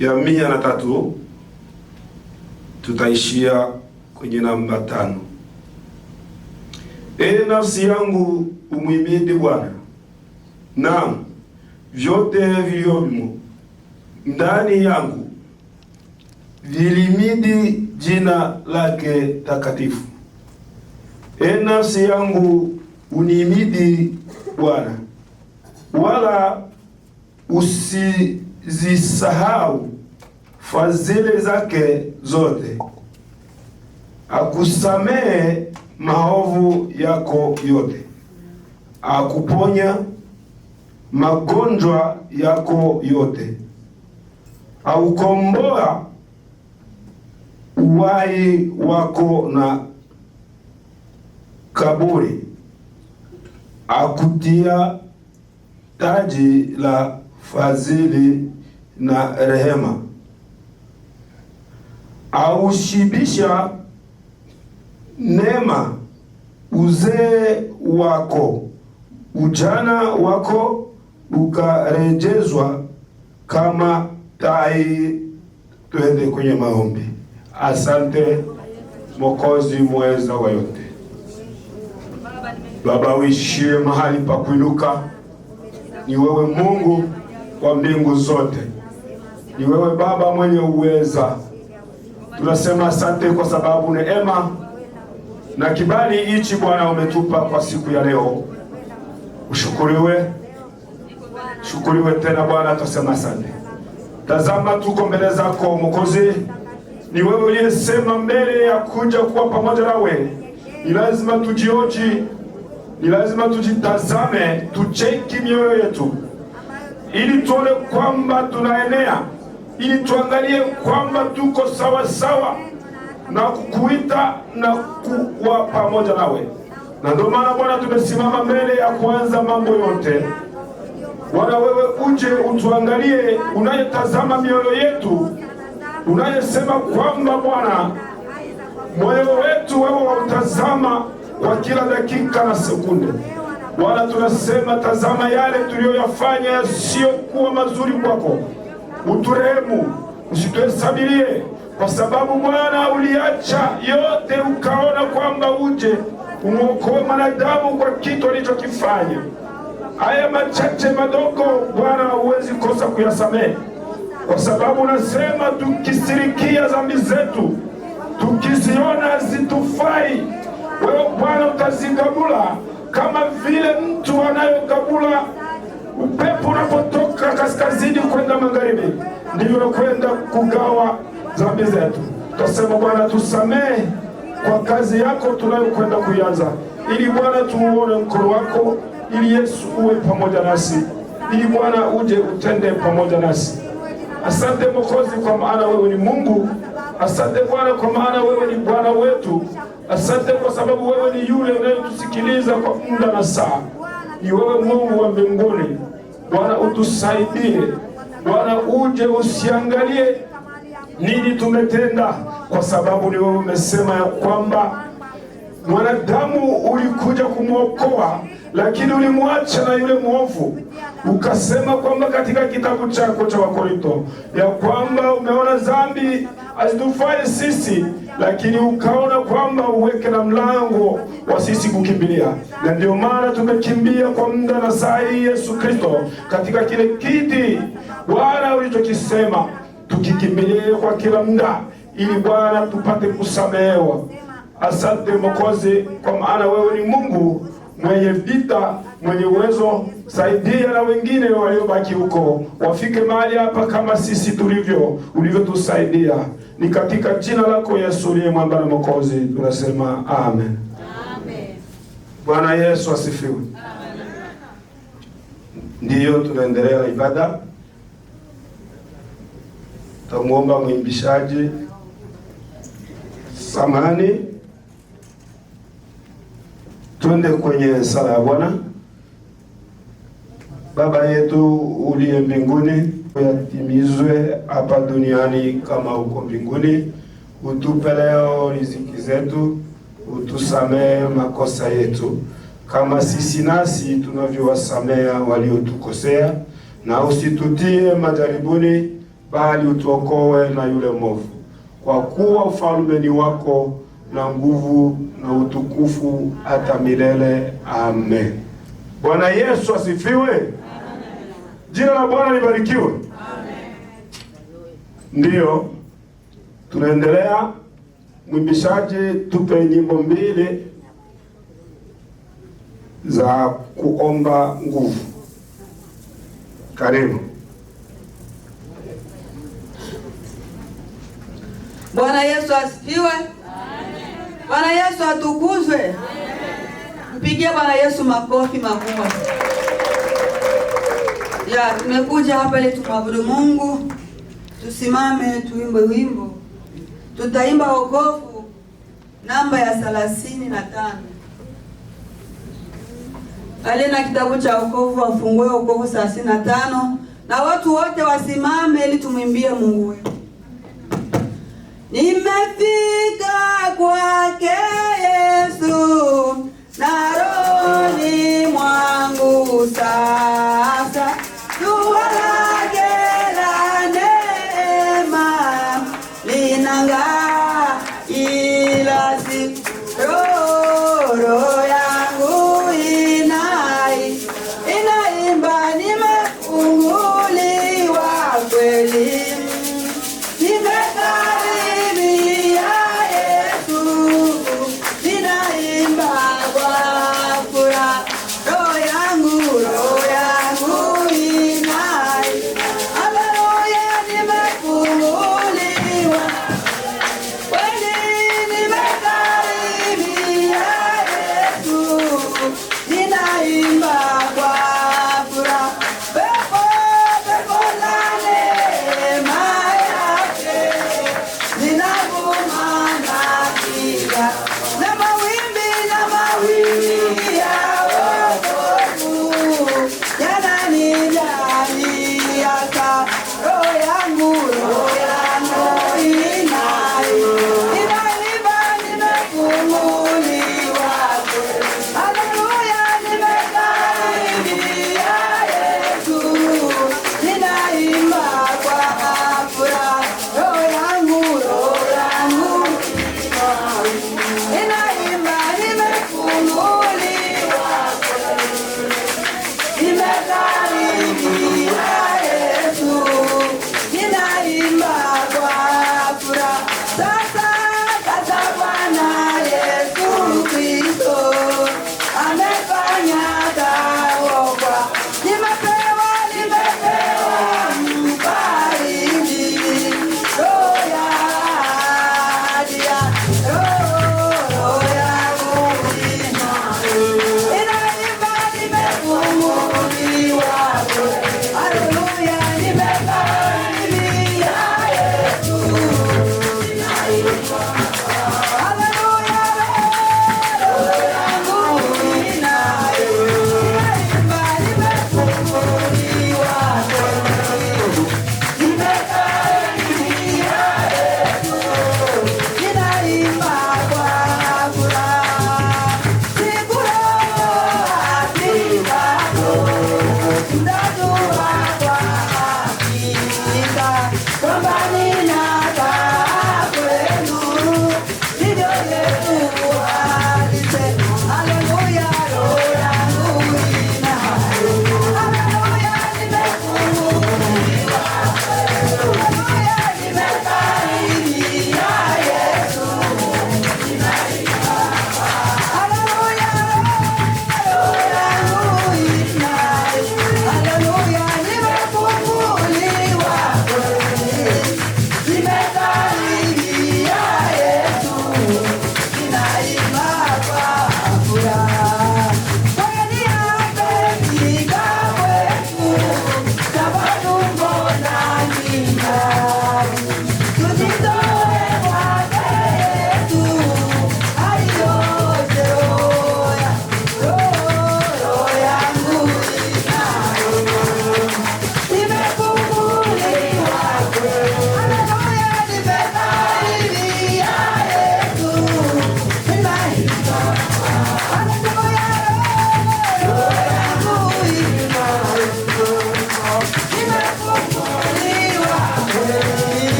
ya 103 tutaishia kwenye namba 5. Nafsi yangu umhimidi Bwana, naam vyote vilivyomo ndani yangu vilimidi jina lake takatifu. Nafsi yangu unihimidi Bwana, wala usizisahau fadhili zake zote. Akusamehe maovu yako yote, akuponya magonjwa yako yote, aukomboa uhai wako na kaburi, akutia taji la fadhili na rehema, aushibisha neema uzee wako, ujana wako ukarejezwa kama tai. Tuende kwenye maombi. Asante Mwokozi mweza wa yote. Baba, uishie mahali pa kuinuka. Ni wewe Mungu wa mbingu zote. Ni wewe Baba mwenye uweza. Tunasema asante kwa sababu neema na kibali hichi Bwana umetupa kwa siku ya leo. Ushukuriwe. Shukuriwe tena Bwana, tusema asante. Tazama tuko mbele zako Mwokozi. Ni wewe uliyesema mbele ya kuja kuwa pamoja nawe ni lazima tujioji, ni lazima tujitazame, tucheki mioyo yetu ili tuone kwamba tunaenea, ili tuangalie kwamba tuko sawa sawa na kukuita na kuwa pamoja nawe. Na ndio maana Bwana tumesimama mbele ya kuanza mambo yote. Bwana wewe uje utuangalie, unayetazama mioyo yetu, unayesema kwamba Bwana moyo wetu wewe wautazama kwa kila dakika na sekunde. Bwana tunasema tazama yale tuliyoyafanya yasiyokuwa mazuri kwako, uturehemu, usituhesabirie, kwa sababu Bwana uliacha yote ukaona kwamba uje umuokoe mwanadamu kwa kitu alichokifanya. Haya machache madogo Bwana huwezi kosa kuyasamehe, kwa sababu unasema tukisirikia dhambi zetu, tukiziona zitufai, wewe Bwana utazigabula kama vile mtu anayogabula upepo unapotoka kaskazini kwenda magharibi, ndivyo kwenda kugawa dhambi zetu. Tutasema Bwana tusamehe kwa kazi yako tunayokwenda kuianza, ili Bwana tuuone mkono wako, ili Yesu uwe pamoja nasi, ili Bwana uje utende pamoja nasi. Asante Mwokozi kwa maana wewe ni Mungu. Asante Bwana kwa maana wewe ni Bwana wetu. Asante kwa sababu wewe ni yule unayetusikiliza kwa muda na saa. Ni wewe Mungu wa mbinguni. Bwana utusaidie. Bwana uje usiangalie nini tumetenda, kwa sababu ni wewe umesema ya kwamba mwanadamu ulikuja kumwokoa, lakini ulimwacha na yule mwovu. Ukasema kwamba katika kitabu chako cha Wakorinto ya kwamba umeona dhambi hazitufai sisi, lakini ukaona kwamba uweke na mlango wa sisi kukimbilia. Na ndio maana tumekimbia kwa muda na saa hii Yesu Kristo katika kile kiti Bwana ulichokisema, tukikimbilie kwa kila muda, ili Bwana tupate kusamehewa. Asante Mwokozi kwa maana wewe ni Mungu mwenye vita, mwenye uwezo. Saidia na wengine waliobaki huko wafike mahali hapa kama sisi ulivyotusaidia. Ni katika jina lako Yesu uliye mwamba na Mwokozi tunasema amen. Amen. Bwana Yesu asifiwe. Amen. Ndiyo tunaendelea na ibada. Tumuomba mwimbishaji samani twende kwenye sala ya Bwana. Baba yetu uliye mbinguni, yatimizwe hapa duniani kama huko mbinguni. Utupe leo riziki zetu, utusamehe makosa yetu kama sisi nasi tunavyowasamea waliotukosea, na usitutie majaribuni, bali utuokoe na yule mwovu. Kwa kuwa ufalme ni wako na nguvu na utukufu hata milele. Amen. Bwana Yesu asifiwe. Amen. Jina la Bwana libarikiwe. Amen. Ndiyo tunaendelea. Mwimbishaji tupe nyimbo mbili za kuomba nguvu. Karibu. Bwana Yesu asifiwe. Bwana Yesu atukuzwe. Mpigie Bwana Yesu makofi makubwa. Tumekuja hapa ili tumwabudu Mungu. Tusimame tuimbe wimbo. Tutaimba wokovu namba ya 35. Aliye na kitabu cha wokovu afungue wokovu 35, na watu wote wasimame ili tumwimbie Mungu wetu. Nimefika kwake Yesu, na rohoni mwangu sasa jua lake la neema linang'aa ila siku. Roho yangu inaimba, nimefunguliwa kweli, nimekaribia Kwamba ninataka kwenu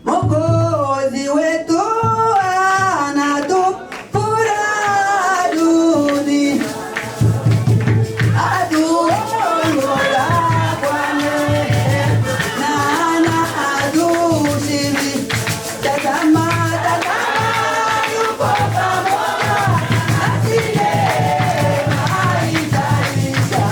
Mwokozi wetu anatupura duni aduongoza kwane na adushiri tazama yuko pamoja asile maisha.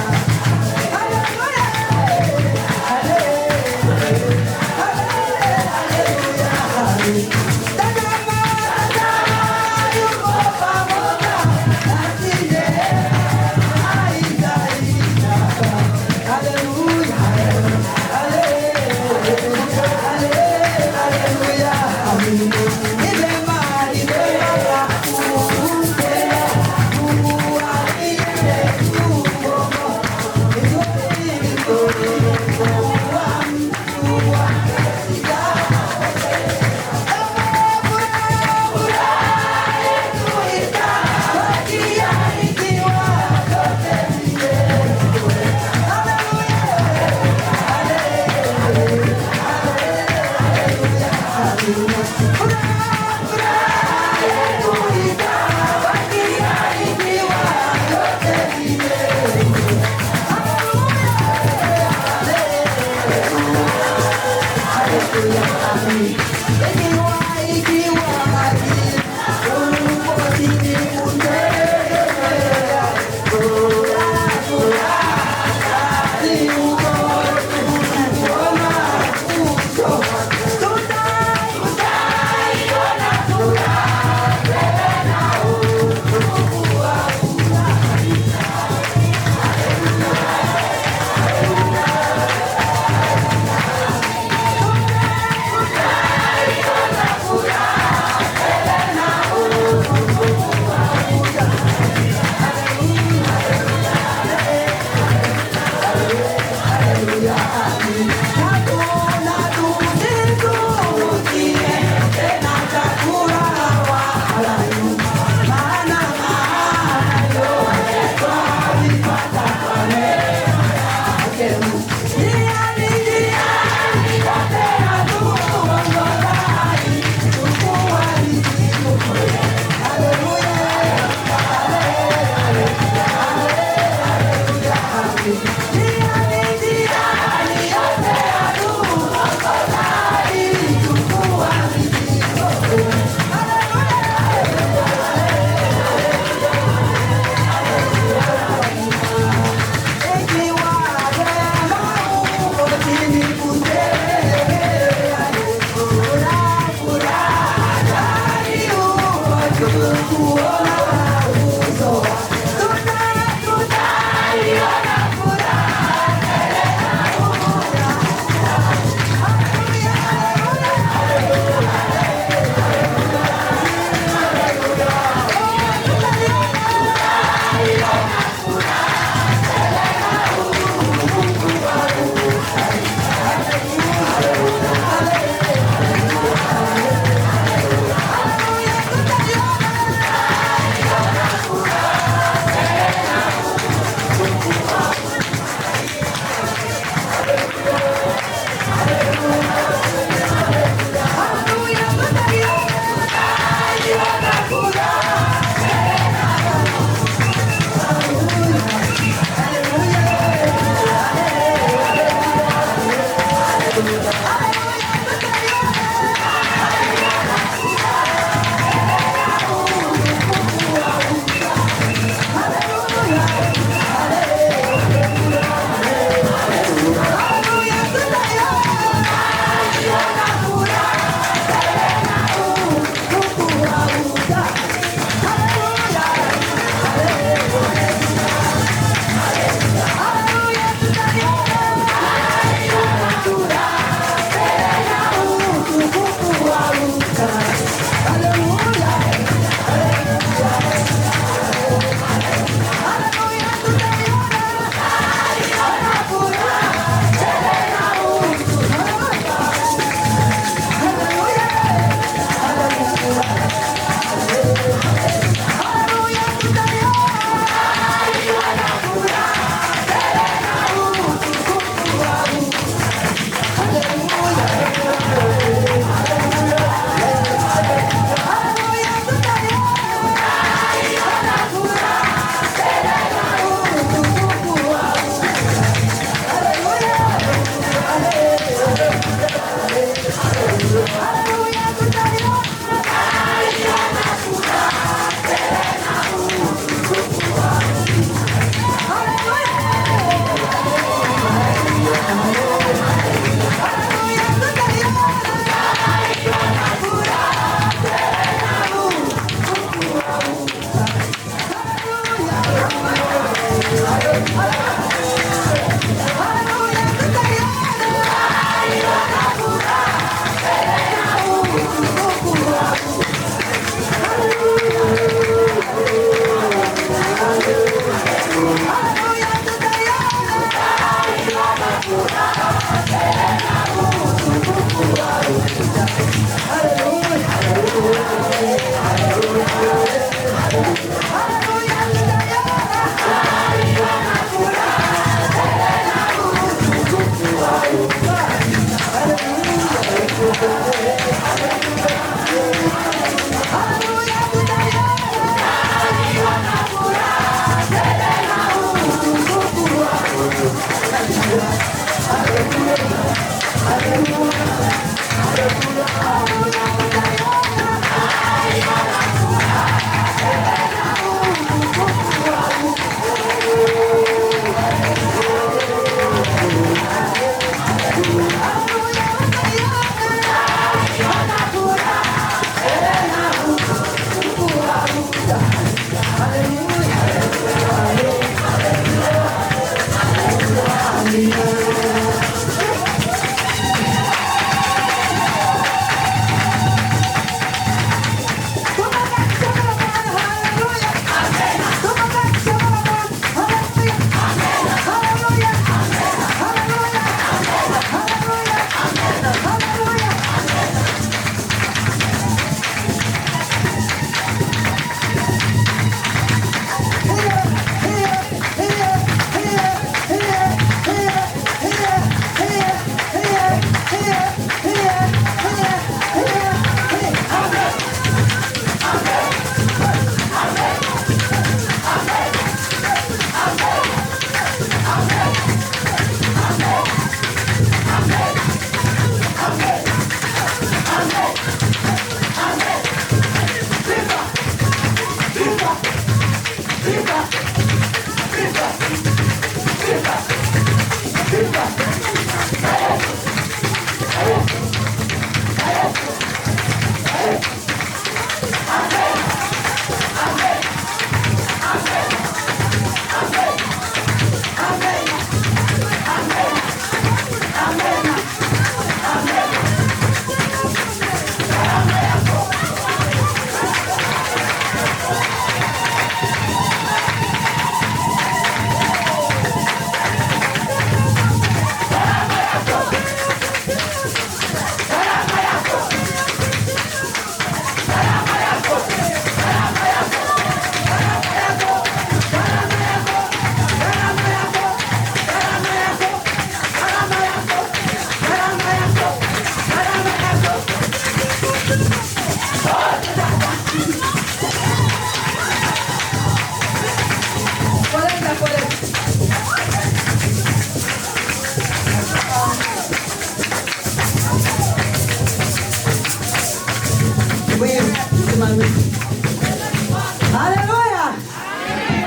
Haleluya.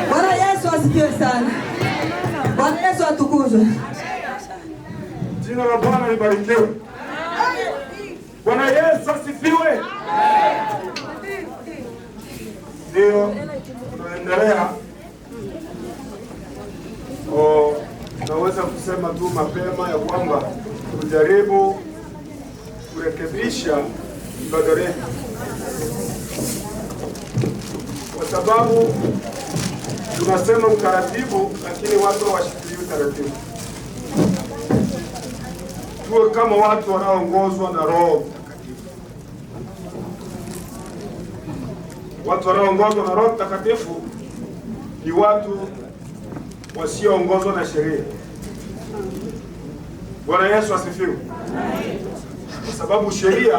Bwana Yesu asifiwe sana. Bwana Yesu atukuzwe. Jina la Bwana libarikiwe. Bwana Yesu asifiwe. Ndio tunaendelea. Naweza kusema tu mapema ya kwamba tujaribu kurekebisha ibada yetu, kwa sababu tunasema utaratibu, lakini watu hawashikilie utaratibu. Tuwe kama watu wanaoongozwa na Roho Mtakatifu. Watu wanaoongozwa na Roho Mtakatifu ni watu wasioongozwa na sheria. Bwana Yesu asifiwe. Kwa sababu sheria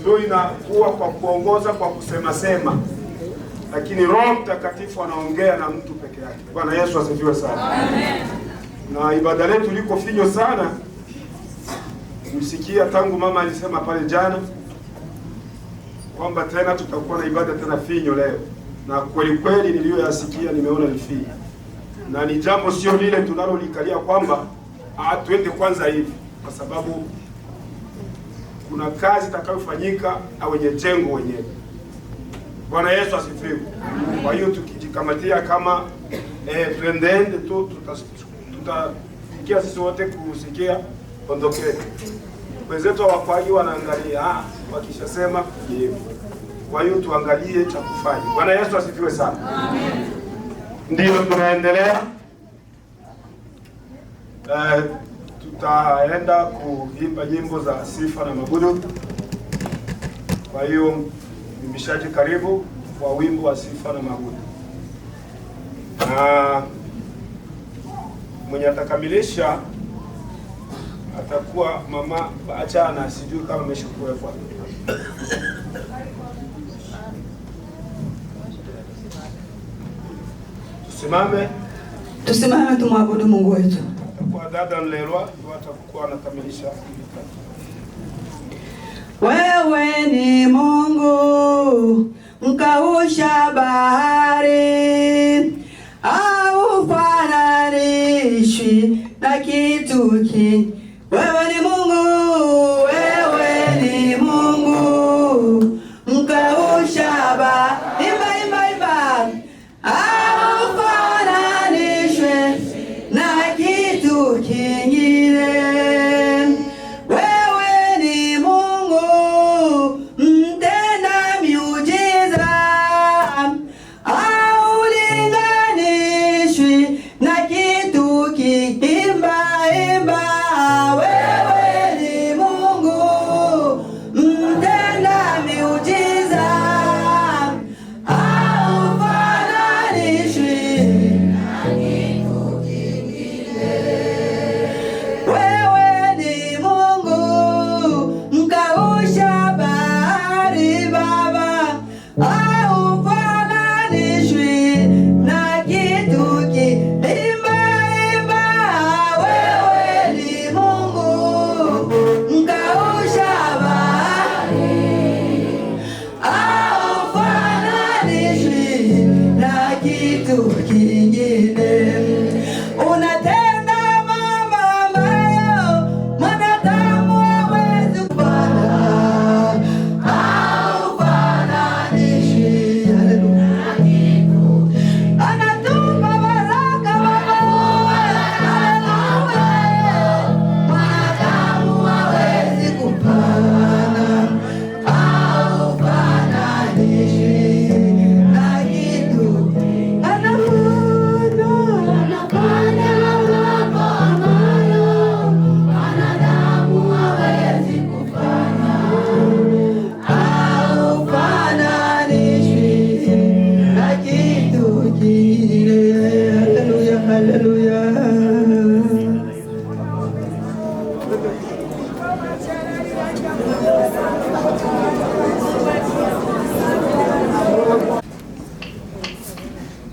ndio inakuwa kwa kuongoza, kwa kusema sema, lakini Roho Mtakatifu anaongea na mtu peke yake. Bwana Yesu asifiwe sana. Amen. Na ibada letu liko finyo sana. Msikia tangu mama alisema pale jana kwamba tena tutakuwa na ibada tena finyo leo, na kweli kweli niliyoyasikia nimeona ni finyo, na ni jambo sio lile tunalolikalia kwamba tuende kwanza hivi, kwa sababu kuna kazi itakayofanyika na wenye jengo wenyewe. Bwana Yesu asifiwe. Kwa hiyo tukijikamatia kama tuendende tu tutafikia sisi wote kusikia ondokee. Wenzetu wakwaji wanaangalia wakishasema hivyo. Kwa hiyo tuangalie cha kufanya. Bwana Yesu asifiwe sana. Amen. Ndio tunaendelea. Tutaenda kuimba nyimbo za sifa na mabudu. Kwa hiyo mmishaji, karibu kwa wimbo wa sifa na mabudu. Na mwenye atakamilisha atakuwa mama Baachana, sijui kama ameshakuwepo. Tusimame tumwabudu Mungu wetu. Kwa dada Nlelwa atakuwa anakamilisha. Wewe ni Mungu mkausha bahari, haufananishwi na kitu kingine. Wewe ni Mungu, wewe ni Mungu mkausha bahari, imba, haufananishwi na kitu kingine.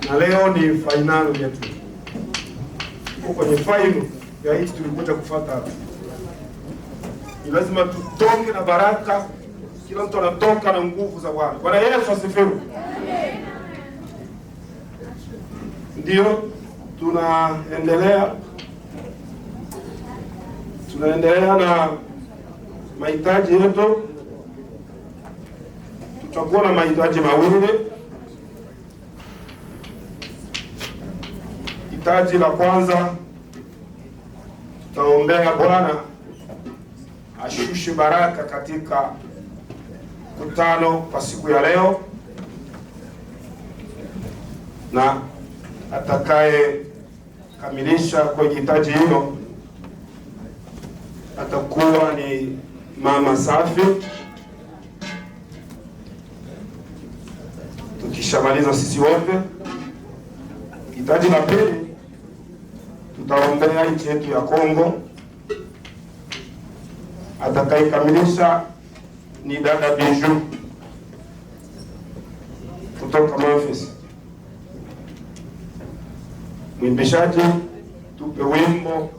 Na leo ni fainali yetu. Tuko kwenye final ya hichi tulikuja kufuata hapa. Ni lazima tutoke na baraka, kila mtu anatoka na nguvu za Bwana. Bwana Yesu asifiwe. Amen. Ndio tunaendelea na mahitaji yetu. Tutakuwa na mahitaji mawili. Hitaji la kwanza, tutaombea Bwana ashushe baraka katika mkutano kwa siku ya leo, na atakaye kamilisha kwenye hitaji hilo atakuwa ni Mama Safi. Tukishamaliza sisi wote, hitaji la pili tutaombea nchi yetu ya Kongo. Atakayekamilisha ni dada Biju kutoka Memphis. Mwimbishaji, tupe wimbo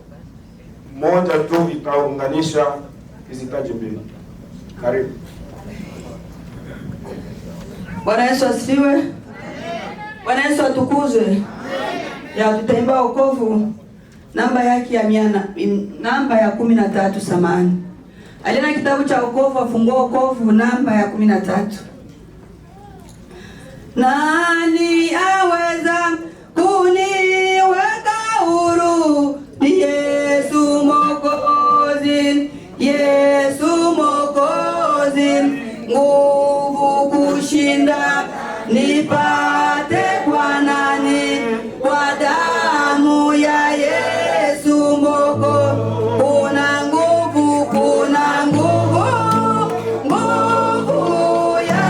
mmoja tu itaunganisha hizi hitaji mbili. Karibu. Bwana Yesu asifiwe. Bwana Yesu atukuzwe. Ya tutaimba wokovu namba yake ya namba ya 13 samani. Alina kitabu cha wokovu afungue wokovu namba ya 13. Nani aweza kuniweka huru? Ni Yesu Mwokozi, Yesu Mwokozi. Nguvu kushinda nipate kwa nani? Kwa damu ya Yesu Mwokozi. Kuna nguvu, nguvu ya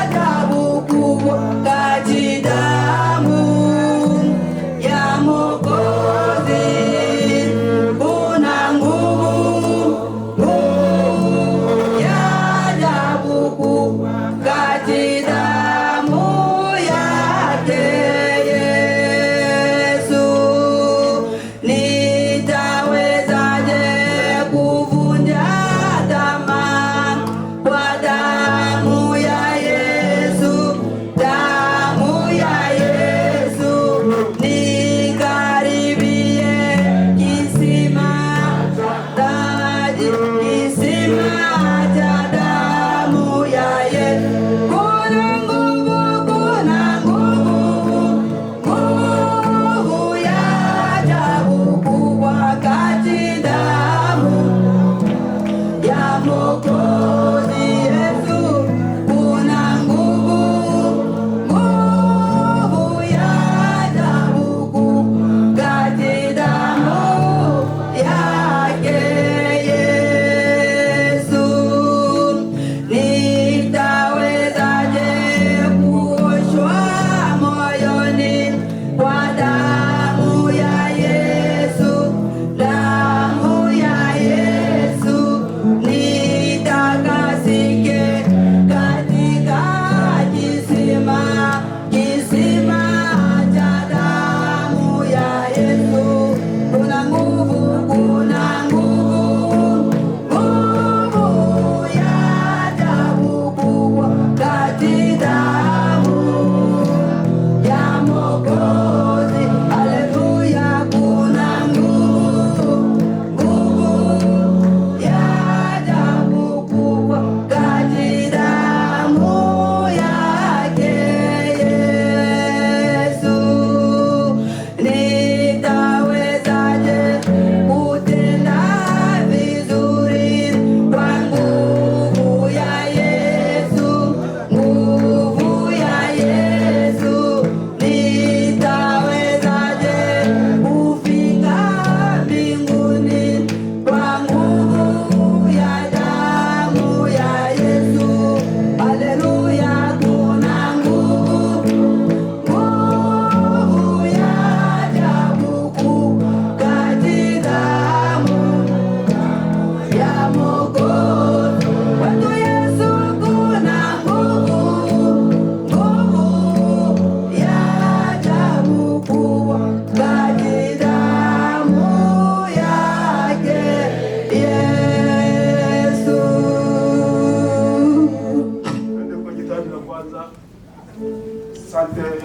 ajabu kubwa kati damu ya Mwokozi. Kuna nguvu ya ajabu kubwa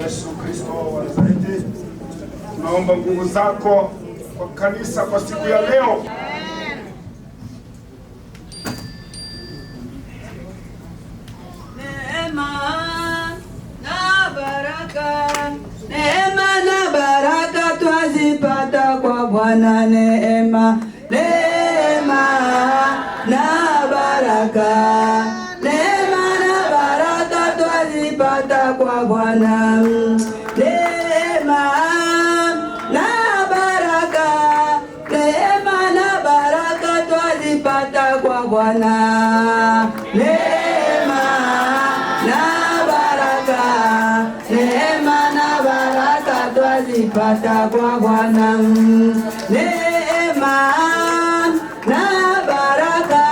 Yesu Kristo wa Nazareti, tunaomba nguvu zako kwa kanisa kwa siku ya leo. Neema na baraka twazipata kwa Bwana. Neema na baraka, neema na baraka twazipata kwa Bwana. Neema na baraka, neema na baraka twazipata kwa Bwana. Neema na baraka, neema na baraka twazipata kwa Bwana. Neema na baraka,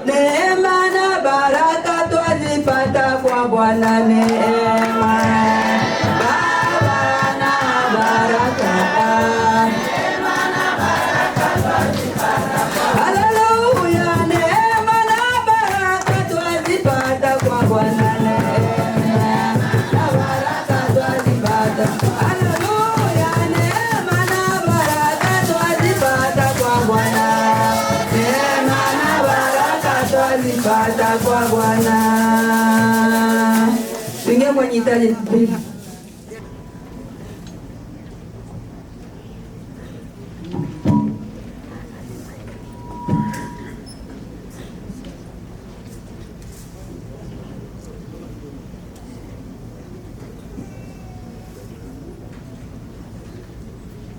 neema na baraka twazipata kwa Bwana. Neema Baba na baraka, neema na baraka twazipata. Haleluya, neema na baraka twazipata kwa Bwana. Neema na baraka twazipata. Haleluya, neema na baraka twazipata kwa Bwana. Neema na baraka twazipata kwa Bwana. Tuingie kwenye hitaji Biblia.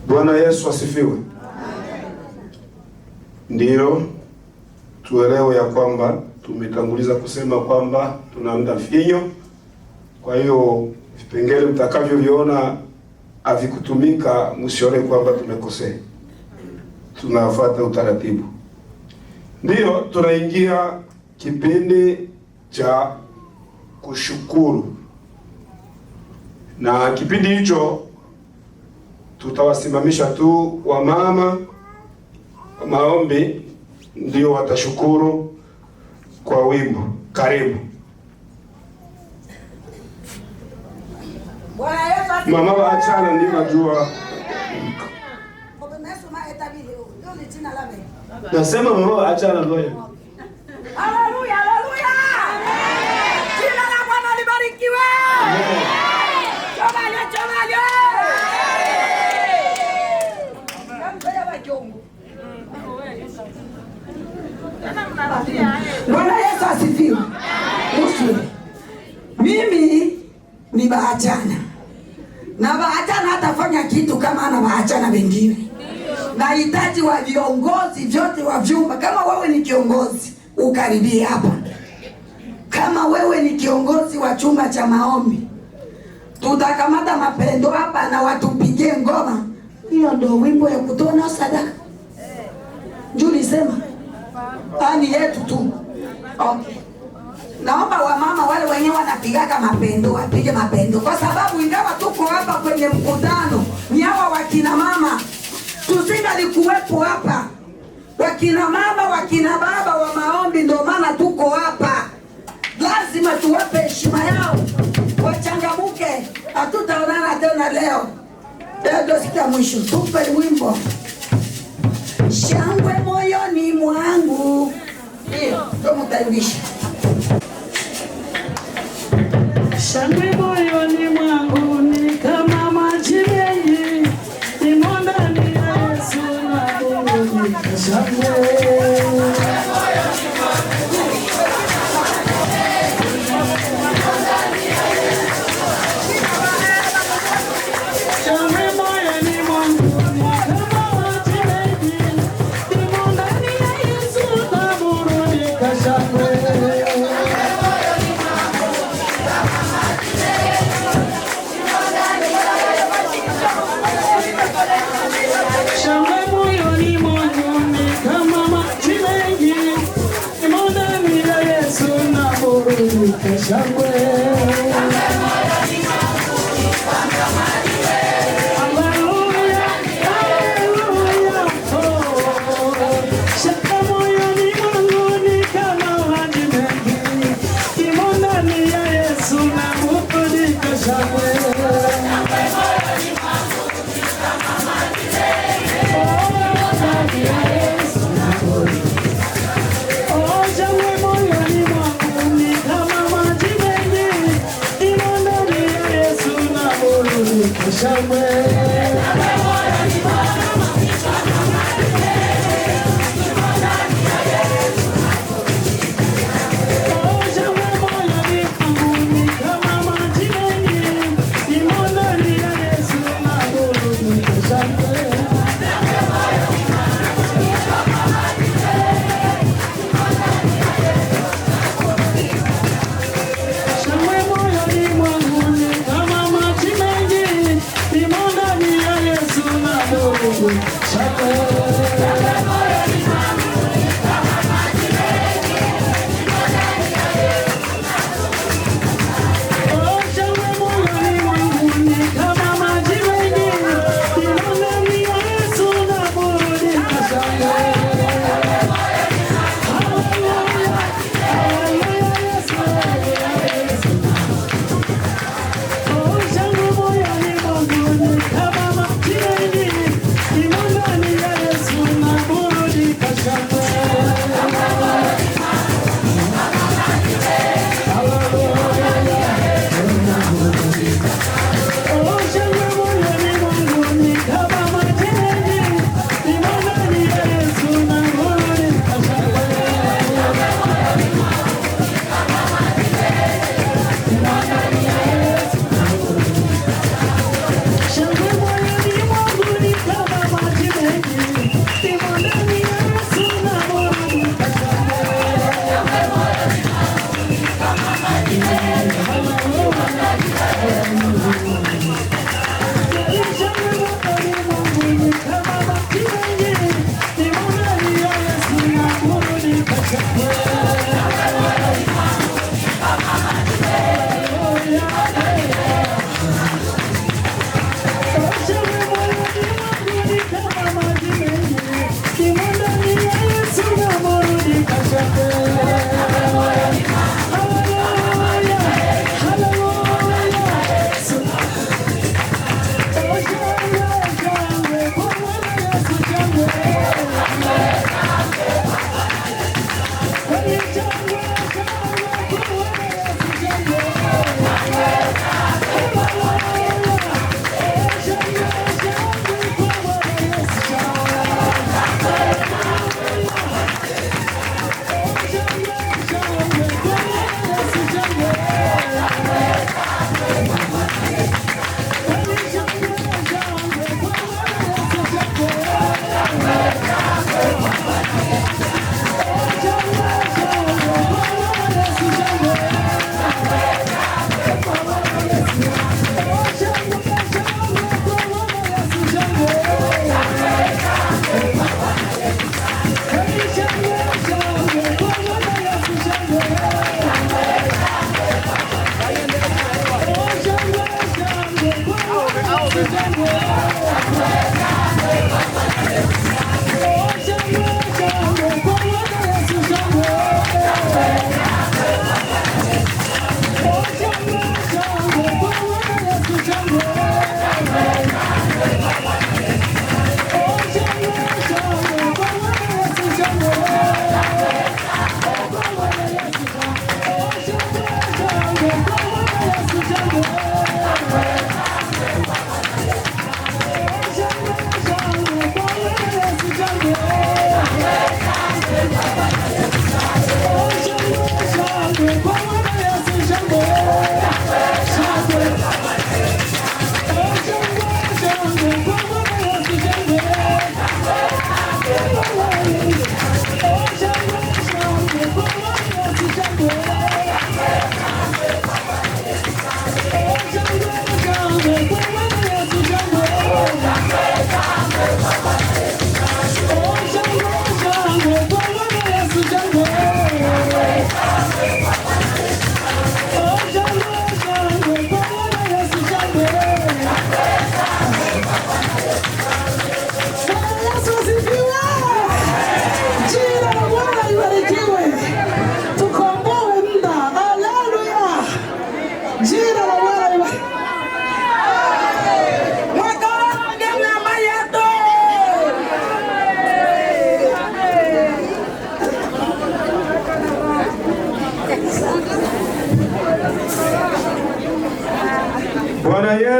Bwana Yesu asifiwe. Ndiyo, tuelewe ya kwamba tumetanguliza kusema kwamba tuna muda finyo. Kwa hiyo vipengele mtakavyoviona havikutumika, msione kwamba tumekosea. Tunafuata utaratibu. Ndiyo, tunaingia kipindi cha kushukuru. Na kipindi hicho tutawasimamisha tu wamama maombi, ndio watashukuru kwa wimbo. Karibu mama waachana, ndio najua nasema mama waachana ndio. Haleluya, haleluya. Jina la Bwana libarikiwe. Chomale, chomale. Bwana Yesu asifiwe. Mimi ni baachana. Na baachana hatafanya kitu kama ana baachana wengine. Nahitaji wa viongozi vyote wa vyumba. Kama wewe ni kiongozi, ukaribie hapa. Kama wewe ni kiongozi wa chumba cha maombi, tutakamata mapendo hapa na watupigie ngoma. Hiyo ndio wimbo ya kutoa sadaka. Juli sema ani yetu tu. Okay. Naomba wamama wale wenyewe wanapigaka mapendo, wapige mapendo. Kwa sababu ingawa tuko hapa kwenye mkutano, ni hawa wakina mama. Tusingalikuwepo hapa. Wakina mama, wakina baba wa maombi, ndio maana tuko hapa. Lazima tuwape heshima yao. Wachangamuke. Hatutaonana tena leo. Ndio sikia mwisho. Tupe wimbo. Shangwe moyoni mwangu. Ndio mtaibisha. Shangwe moyoni mwangu ni kama maji mengi, nimo ndani ya Yesu na Mungu. Shangwe Shangwe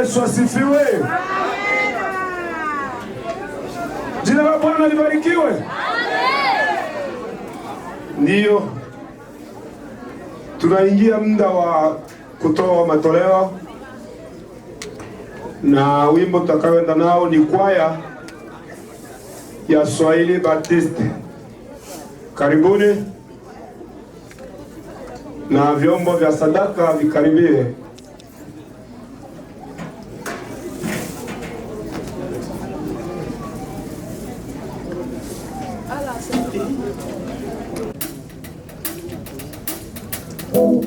Yesu asifiwe. Jina la Bwana libarikiwe. Ndiyo, tunaingia muda wa kutoa matoleo, na wimbo tutakaoenda nao ni kwaya ya Swahili Baptist. Karibuni, na vyombo vya sadaka vikaribie. Oh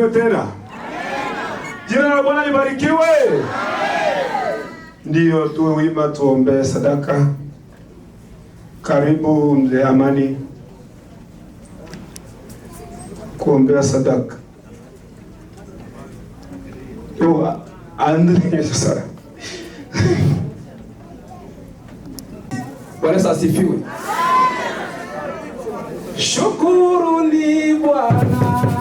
asifiwe tena. Jina la Bwana libarikiwe. Ndiyo, tuwe wima, tuombe sadaka. Karibu mzee Amani kuombea sadaka. Yo, Andre sasa. Bwana asifiwe. Shukuru ni Bwana.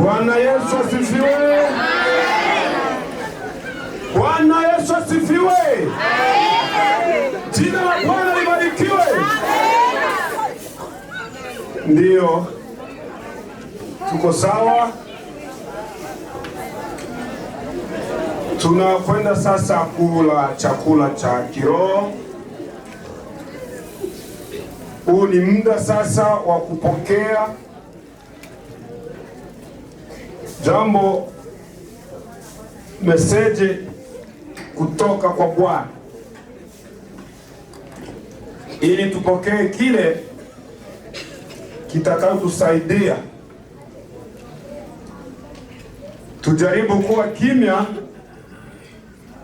Bwana Yesu asifiwe. Bwana Yesu asifiwe. Jina la Bwana libarikiwe. Ndio, tuko sawa. Tunakwenda sasa kula chakula cha kiroho. Huu ni muda sasa wa kupokea jambo, meseji kutoka kwa Bwana, ili tupokee kile kitakachotusaidia. Tujaribu kuwa kimya.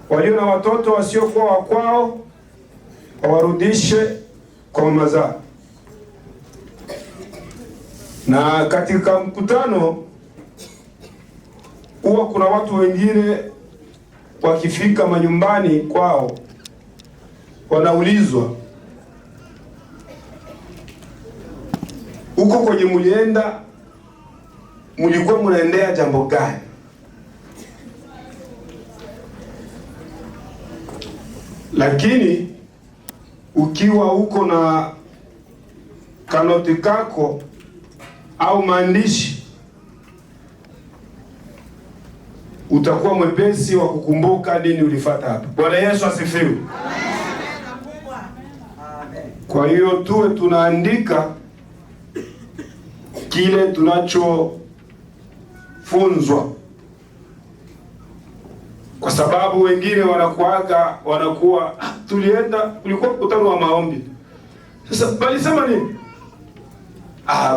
Walio na watoto wasiokuwa wa kwao wawarudishe kwa mama zao. Na katika mkutano huwa kuna watu wengine wakifika manyumbani kwao wanaulizwa, huko kwenye mulienda mulikuwa munaendea jambo gani? Lakini ukiwa uko na kanoti kako au maandishi, utakuwa mwepesi wa kukumbuka nini ulifuata hapa. Bwana Yesu asifiwe. Kwa hiyo tuwe tunaandika kile tunachofunzwa, kwa sababu wengine wanakuwa tulienda, ulikuwa mkutano wa maombi. Sasa balisema nini?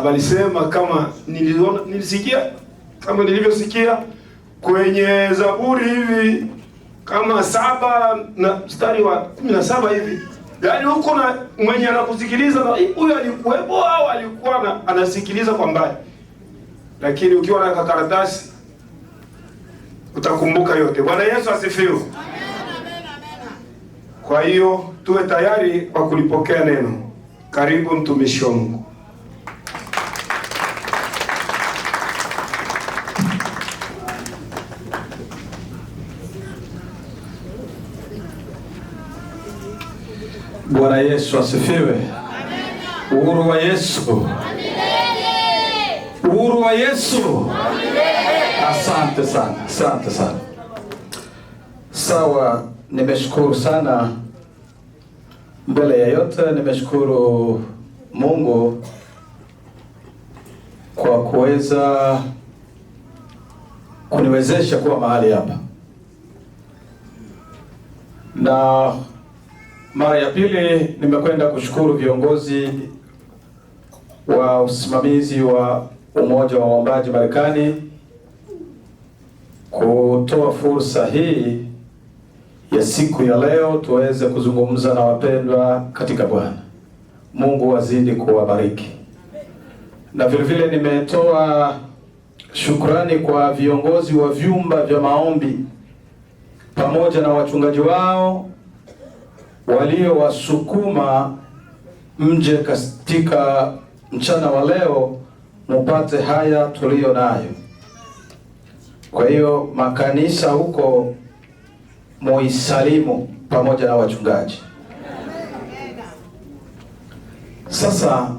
Balisema kama nilisikia, kama nilivyosikia kwenye Zaburi hivi kama 7 na mstari wa 17 hivi. Yaani huko na mwenye anakusikiliza huyo alikuwepo au alikuwa anasikiliza kwa mbali. Lakini ukiwa na karatasi utakumbuka yote. Bwana Yesu asifiwe. Amen. Kwa hiyo tuwe tayari kwa kulipokea neno. Karibu mtumishi wa Mungu. Bwana Yesu asifiwe. Uhuru wa Yesu. Uhuru wa Yesu. Asante sana, asante sana. Sawa, nimeshukuru sana. Mbele ya yote nimeshukuru Mungu kwa kuweza kuniwezesha kuwa mahali hapa. Na mara ya pili nimekwenda kushukuru viongozi wa usimamizi wa Umoja wa Waombaji Marekani kutoa fursa hii ya siku ya leo tuweze kuzungumza na wapendwa katika Bwana. Mungu azidi kuwabariki. Na vile vile nimetoa shukrani kwa viongozi wa vyumba vya maombi pamoja na wachungaji wao waliowasukuma mje katika mchana wa leo mupate haya tulio nayo. Kwa hiyo makanisa huko muisalimu pamoja na wachungaji. Sasa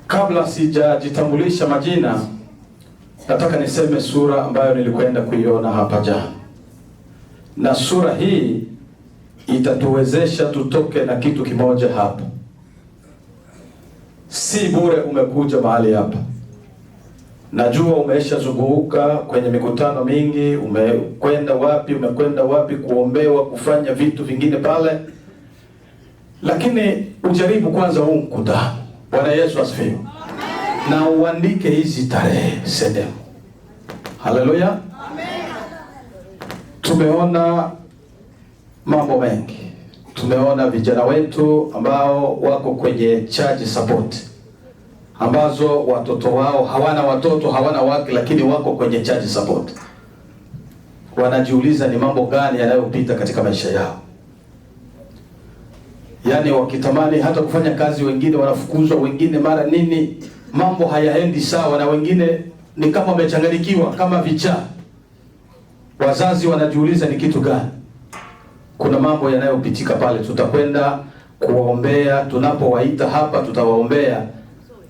kabla sijajitambulisha majina, nataka niseme sura ambayo nilikwenda kuiona hapa jana. Na sura hii itatuwezesha tutoke na kitu kimoja hapa. Si bure umekuja mahali hapa. Najua umeshazunguka kwenye mikutano mingi, umekwenda wapi kuombewa, kufanya vitu vingine pale. Lakini ujaribu kwanza huu mkutano. Bwana Yesu asifiwe. Na uandike hizi tarehe sehemu. Haleluya. Amen. Tumeona mambo mengi. Tumeona vijana wetu ambao wako kwenye charge support, ambazo watoto wao hawana watoto, hawana wake, lakini wako kwenye charge support. Wanajiuliza ni mambo gani yanayopita katika maisha yao. Yaani wakitamani hata kufanya kazi, wengine wanafukuzwa, wengine mara nini, mambo hayaendi sawa, na wengine ni kama wamechanganyikiwa kama vichaa. Wazazi wanajiuliza ni kitu gani. Kuna mambo yanayopitika pale, tutakwenda kuwaombea. Tunapowaita hapa tutawaombea,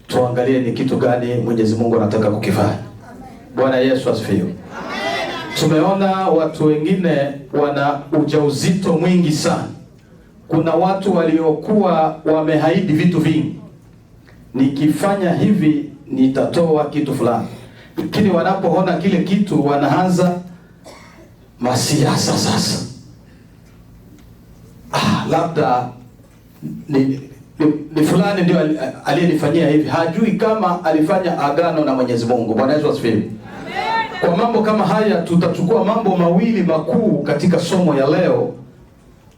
tuangalie ni kitu gani Mwenyezi Mungu anataka kukifanya. Bwana Yesu asifiwe. Tumeona watu wengine wana ujauzito mwingi sana. Kuna watu waliokuwa wamehaidi vitu vingi, nikifanya hivi nitatoa kitu fulani, lakini wanapoona kile kitu wanaanza masiasa sasa. Labda ni fulani ndio aliyenifanyia hivi, hajui kama alifanya agano na Mwenyezi Mungu. Bwana Yesu asifiwe. Kwa mambo kama haya tutachukua mambo mawili makuu katika somo ya leo,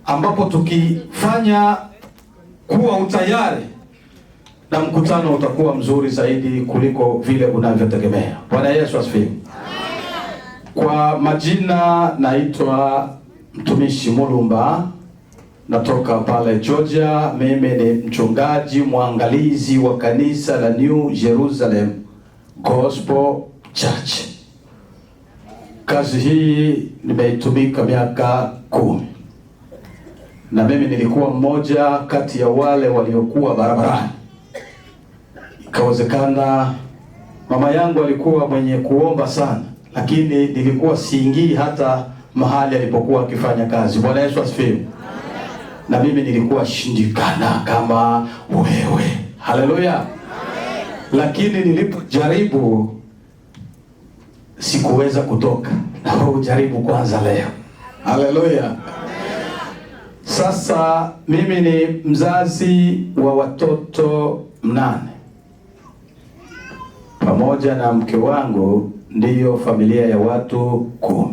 ambapo tukifanya kuwa utayari na mkutano utakuwa mzuri zaidi kuliko vile unavyotegemea. Bwana Yesu asifiwe. Kwa majina naitwa mtumishi Mulumba, natoka pale Georgia. Mimi ni mchungaji mwangalizi wa kanisa la New Jerusalem Gospel Church. Kazi hii nimeitumika miaka 10. Na mimi nilikuwa mmoja kati ya wale waliokuwa barabarani. Ikawezekana mama yangu alikuwa mwenye kuomba sana, lakini nilikuwa siingii hata mahali alipokuwa akifanya kazi. Bwana Yesu asifiwe. Na mimi nilikuwa shindikana kama wewe. Haleluya. Lakini nilipojaribu sikuweza kutoka. Na wewe ujaribu kwanza leo. Haleluya. Sasa mimi ni mzazi wa watoto 8. Pamoja na mke wangu ndiyo familia ya watu 10.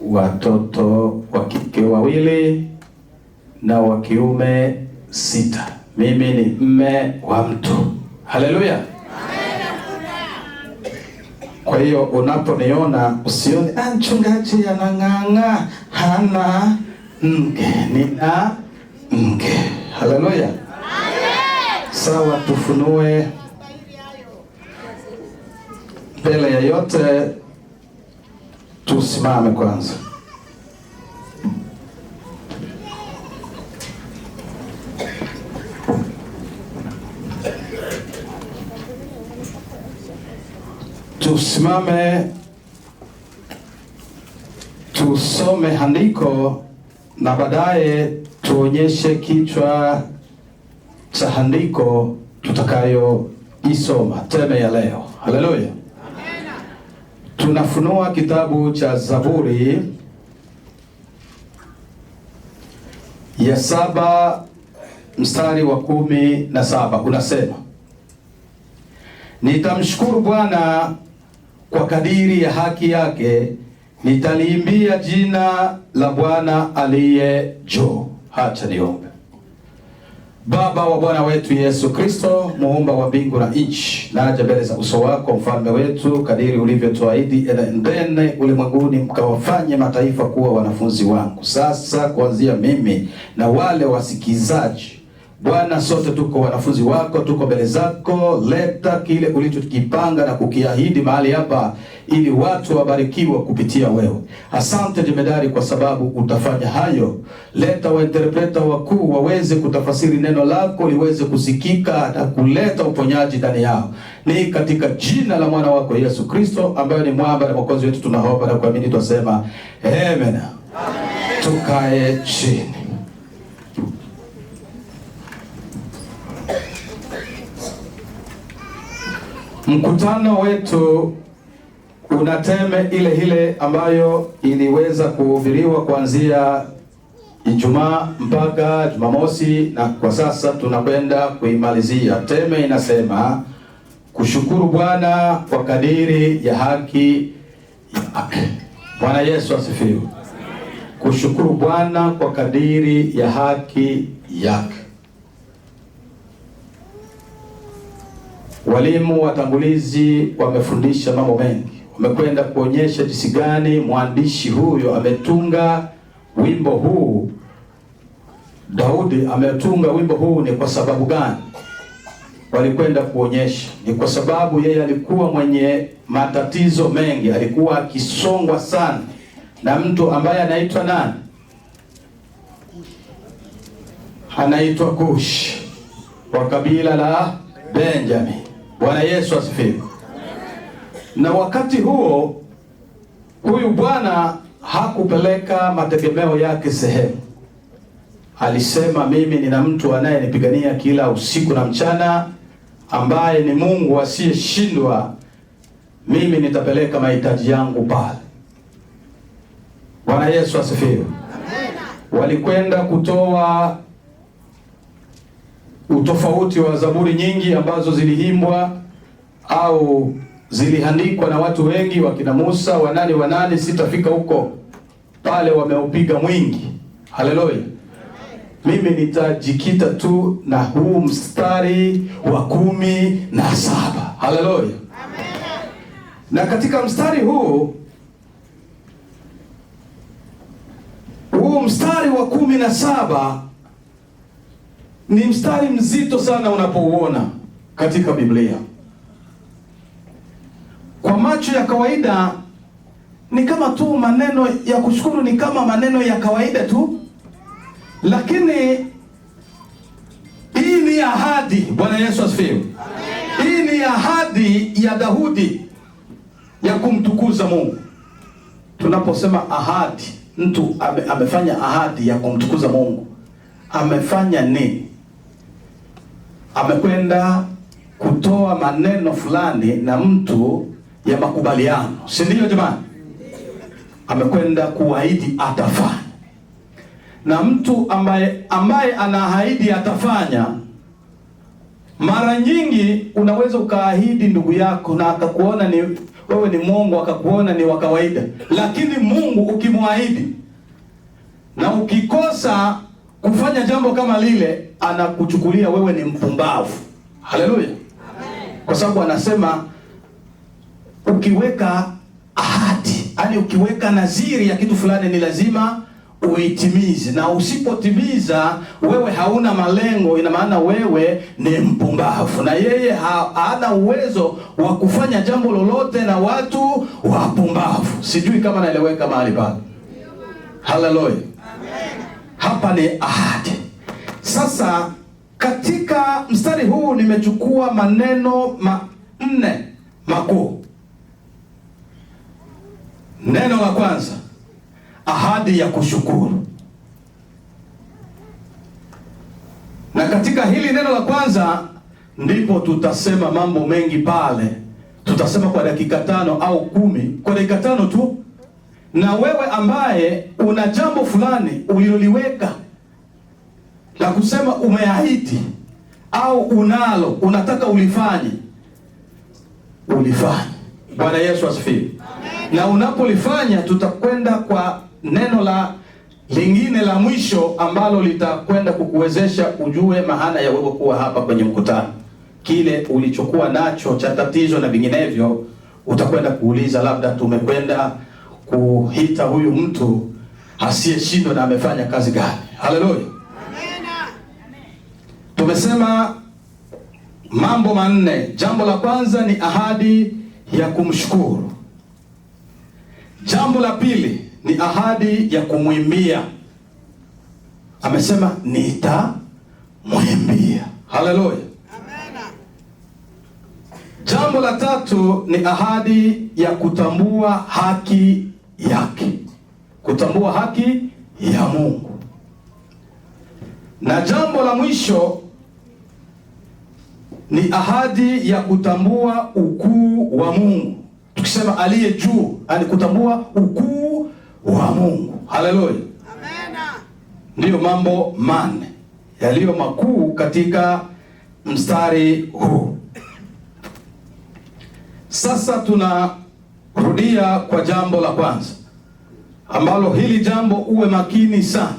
Watoto wa kike 2 na wa kiume 6. Mimi ni mme wa mtu. Haleluya. Kwa hiyo unaponiona usione mchungaji anang'ang'a hana mke, nina mke. Haleluya. Sawa, tufunue. Mbele ya yote tusimame kwanza. Tusimame tusome andiko na baadaye tuonyeshe kichwa cha andiko tutakayo isoma teme ya leo. Haleluya. Tunafunua kitabu cha Zaburi ya 7 mstari wa 17. Unasema, nitamshukuru Bwana kwa kadiri ya haki yake, nitaliimbia jina la Bwana aliye juu. Acha niombe. Baba wa Bwana wetu Yesu Kristo, muumba wa mbingu na nchi, naja mbele za uso wako mfalme wetu, kadiri ulivyotuahidi, enendeni ulimwenguni mkawafanye mataifa kuwa wanafunzi wangu. Sasa kuanzia mimi na wale wasikizaji Bwana, sote tuko wanafunzi wako, tuko mbele zako. Leta kile ulichokipanga na kukiahidi mahali hapa, ili watu wabarikiwe kupitia wewe. Asante jemedari, kwa sababu utafanya hayo. Leta wainterpreta wakuu waweze kutafasiri neno lako liweze kusikika na kuleta uponyaji ndani yao. Ni katika jina la mwana wako Yesu Kristo, ambaye ni mwamba na mwokozi wetu, tunaomba na kuamini, twasema amen. Tukae chini. Mkutano wetu una teme ile ile ambayo iliweza kuhubiriwa kuanzia Ijumaa mpaka Jumamosi, na kwa sasa tunakwenda kuimalizia. Teme inasema kushukuru Bwana kwa kadiri ya haki yake. Bwana Yesu asifiwe. Kushukuru Bwana kwa kadiri ya haki yake. Walimu watangulizi wamefundisha mambo mengi. Wamekwenda kuonyesha jinsi gani mwandishi huyo ametunga wimbo huu. Daudi ametunga wimbo huu ni kwa sababu gani? Walikwenda kuonyesha ni kwa sababu yeye alikuwa mwenye matatizo mengi, alikuwa akisongwa sana na mtu ambaye anaitwa nani? Anaitwa Kush, wa kabila la Benjamin. Bwana Yesu asifiwe. Na wakati huo huyu bwana hakupeleka mategemeo yake sehemu. Alisema, mimi nina mtu anayenipigania kila usiku na mchana, ambaye ni Mungu asiyeshindwa. Mimi nitapeleka mahitaji yangu pale. Bwana Yesu asifiwe. Walikwenda kutoa utofauti wa zaburi nyingi ambazo zilihimbwa au ziliandikwa na watu wengi, wakina Musa, wanani, sitafika huko. Pale wameupiga mwingi. Haleluya. Mimi nitajikita tu na huu mstari wa 17. Haleluya. Na katika mstari huu mstari wa 17 ni mstari mzito sana unapouona katika Biblia. Kwa macho ya kawaida ni kama tu maneno ya kushukuru, ni kama maneno ya kawaida tu, lakini hii ni ahadi. Bwana Yesu asifiwe. Hii ni ahadi ya Daudi ya kumtukuza Mungu. Tunaposema ahadi, mtu amefanya ahadi ya kumtukuza Mungu, amefanya nini? Amekwenda kutoa maneno fulani na mtu ya makubaliano, si ndio jamani? Amekwenda kuahidi atafanya. Na mtu ambaye anaahidi atafanya, mara nyingi unaweza ukaahidi ndugu yako na akakuona ni wewe ni Mungu, akakuona ni wa kawaida. Lakini Mungu ukimwahidi na ukikosa kufanya jambo kama lile, anakuchukulia wewe ni mpumbavu. Haleluya. Kwa sababu anasema ukiweka ahadi, yani ukiweka naziri ya kitu fulani, ni lazima uitimize, na usipotimiza wewe hauna malengo, ina maana wewe ni mpumbavu, na yeye hana uwezo wa kufanya jambo lolote na watu wapumbavu. Sijui kama naeleweka mahali pale. Haleluya. Hapa ni ahadi. Sasa katika mstari huu nimechukua maneno 4 makuu. Neno la kwanza, ahadi ya kushukuru. Na katika hili neno la kwanza ndipo tutasema mambo mengi pale. Tutasema kwa dakika 5 au 10, kwa dakika 5 tu. Na wewe ambaye una jambo fulani uliloliweka la kusema umeahidi au unalo unataka ulifanye, Bwana Yesu asifiwe. Na unapolifanya, tutakwenda kwa neno la lingine la mwisho ambalo litakwenda kukuwezesha ujue maana ya wewe kuwa hapa kwenye mkutano. Kile ulichokuwa nacho cha tatizo na vinginevyo, utakwenda kuuliza, labda tumekwenda kuhita huyu mtu asiyeshindwa na amefanya kazi gani? Haleluya. tumesema mambo manne. Jambo la kwanza ni ahadi ya kumshukuru. Jambo la pili ni ahadi ya kumwimbia. Amesema nitamwimbia. Haleluya. Jambo la tatu ni ahadi ya kutambua haki yake, kutambua haki ya Mungu. Na jambo la mwisho ni ahadi ya kutambua ukuu wa Mungu. Tukisema aliye juu, yani kutambua ukuu wa Mungu. Haleluya. Amena. Ndiyo mambo manne yaliyo makuu katika mstari huu. Sasa tunarudia kwa jambo la kwanza, ambalo hili jambo uwe makini sana